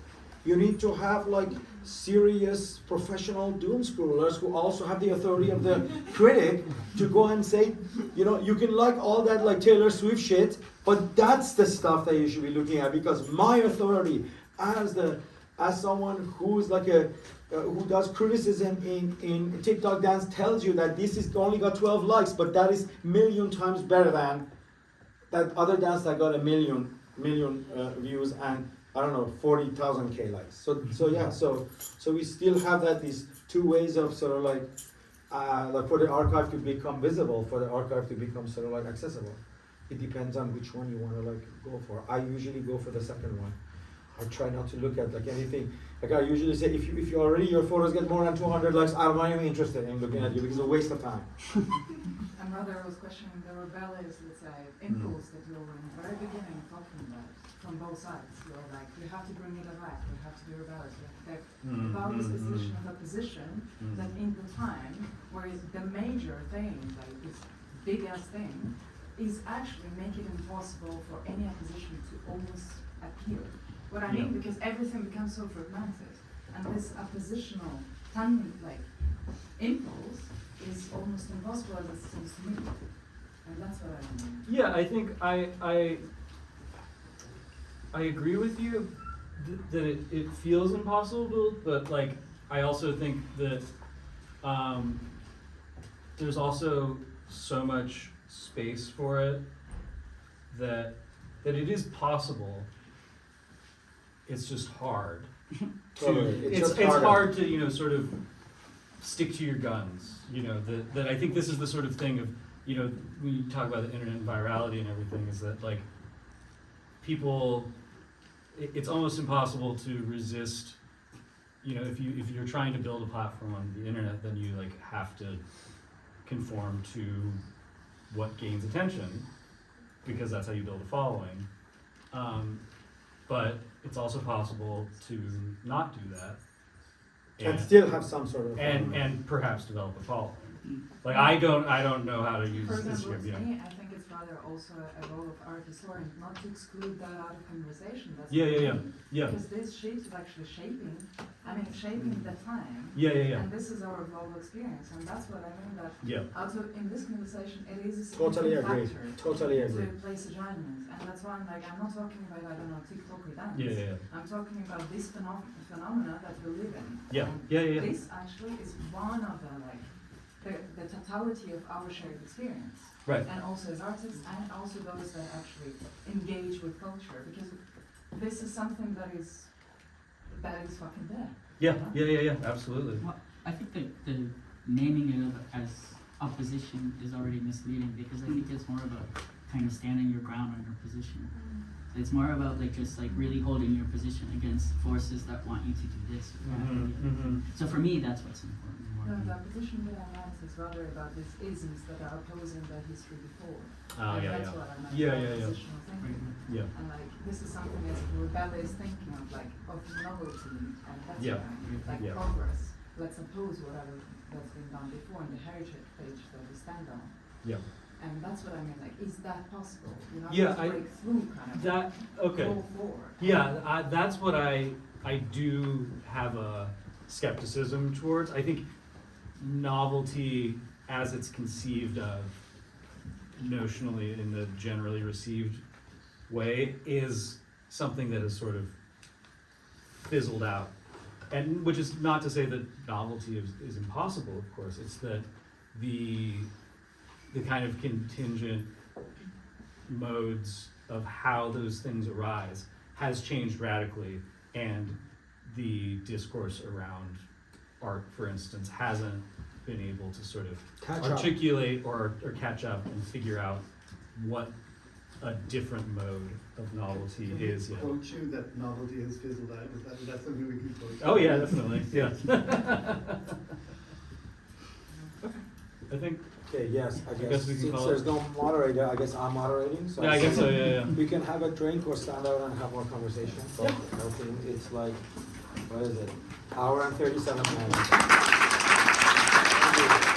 you need to have like serious professional doom scrollers who also have the authority of the critic to go and say, you can like all that like Taylor Swift shit, but that's the stuff that you should be looking at, because my authority as someone who's like who does criticism in TikTok dance tells you that this is only got 12 likes, but that is million times better than that other dance that got a million views and I don't know 40,000 likes. So we still have these two ways of sort of like for the archive to become visible, for the archive to become sort of like accessible. It depends on which one you want to like go for. I usually go for the second one. I try not to look at like anything. Like I usually say, if you already your photos get more than 200 likes, I'm not even interested in looking at you because it's a waste of time. And rather I was questioning the rebellious, let's say, impulse that you were in the very beginning talking about from both sides. You're like, we have to bring it back, we have to be rebellious, we have to take about this position of a position that in the time where the major thing, like this big ass thing, is actually make it impossible for any opposition to almost appear. What I mean, because everything becomes so fragmented, and this oppositional impulse is almost impossible as it seems to me. And that's what I mean. Yeah, I think I agree with you that it feels impossible, but like I also think that there's also so much space for it that it is possible. It's just hard. Totally. It's just it's harder. hard to, you know, sort of stick to your guns. You know, that I think this is the sort of thing of, you know, when you talk about the internet and virality and everything, is that like people, it's almost impossible to resist. You know, if you're trying to build a platform on the internet, then you like have to conform to what gains attention, because that's how you build a following. But it's also possible to not do that And still have some sort of and perhaps develop a following. Like I don't know how to use For example, Instagram. for Yeah. me, I think it's rather also a role of art historian not to exclude that out of conversation. That's Yeah, what I yeah, yeah. mean. Yeah. Because this shape is actually shaping the time. Yeah, yeah, yeah. And this is our global experience, and that's what I mean that Yeah. also in this conversation it is a Totally significant agree. factor Totally agree. to place a judgment, and that's why I'm like I'm not talking about I don't know TikTok or dance. Yeah, yeah, yeah. I'm talking about this phenomena that we live in. Yeah, And yeah, yeah, yeah. This actually is one of the totality of our shared experience. Right. And also as artists, and also those that actually engage with culture, because this is something that is fucking there. Yeah, yeah, yeah, yeah. Absolutely. Well, I think that the naming it as opposition is already misleading, because I think it's more about kind of standing your ground on your position. It's more about like just like really holding your position against forces that want you to do this or that. or the other thing. So for me, that's what's important. More No, than- the opposition that I meant is rather about these isms that are opposing the history before. Oh, And yeah, that's yeah. what I meant Yeah, by yeah, yeah. oppositional thinking. Yeah. And like this is something that's rebellious thinking of novelty, and that's Yeah. what I mean. Like Yeah. progress. Let's oppose whatever that's been done before in the heritage page that we stand on. Yeah. And that's what I mean, like, is that possible? You know, Yeah, just break through kind of. That okay. Go forward. Yeah, that's what I do have a skepticism towards. I think novelty, as it's conceived of notionally in the generally received way, is something that is sort of fizzled out. And which is not to say that novelty is impossible, of course. It's that the kind of contingent modes of how those things arise has changed radically, and the discourse around art, for instance, hasn't been able to sort of Catch up. articulate or catch up and figure out what a different mode of novelty Can is we yet. quote you that novelty has fizzled out? Is that something we can quote? Oh yeah, definitely, yeah. I think, Okay, yes, I guess guess we can since call there's it- no moderator, I guess I'm moderating, so. yeah, I guess so, yeah. We can have a drink or stand out and have more conversation, but I think it's like, what is it? Hour and 37 minutes. Thank you.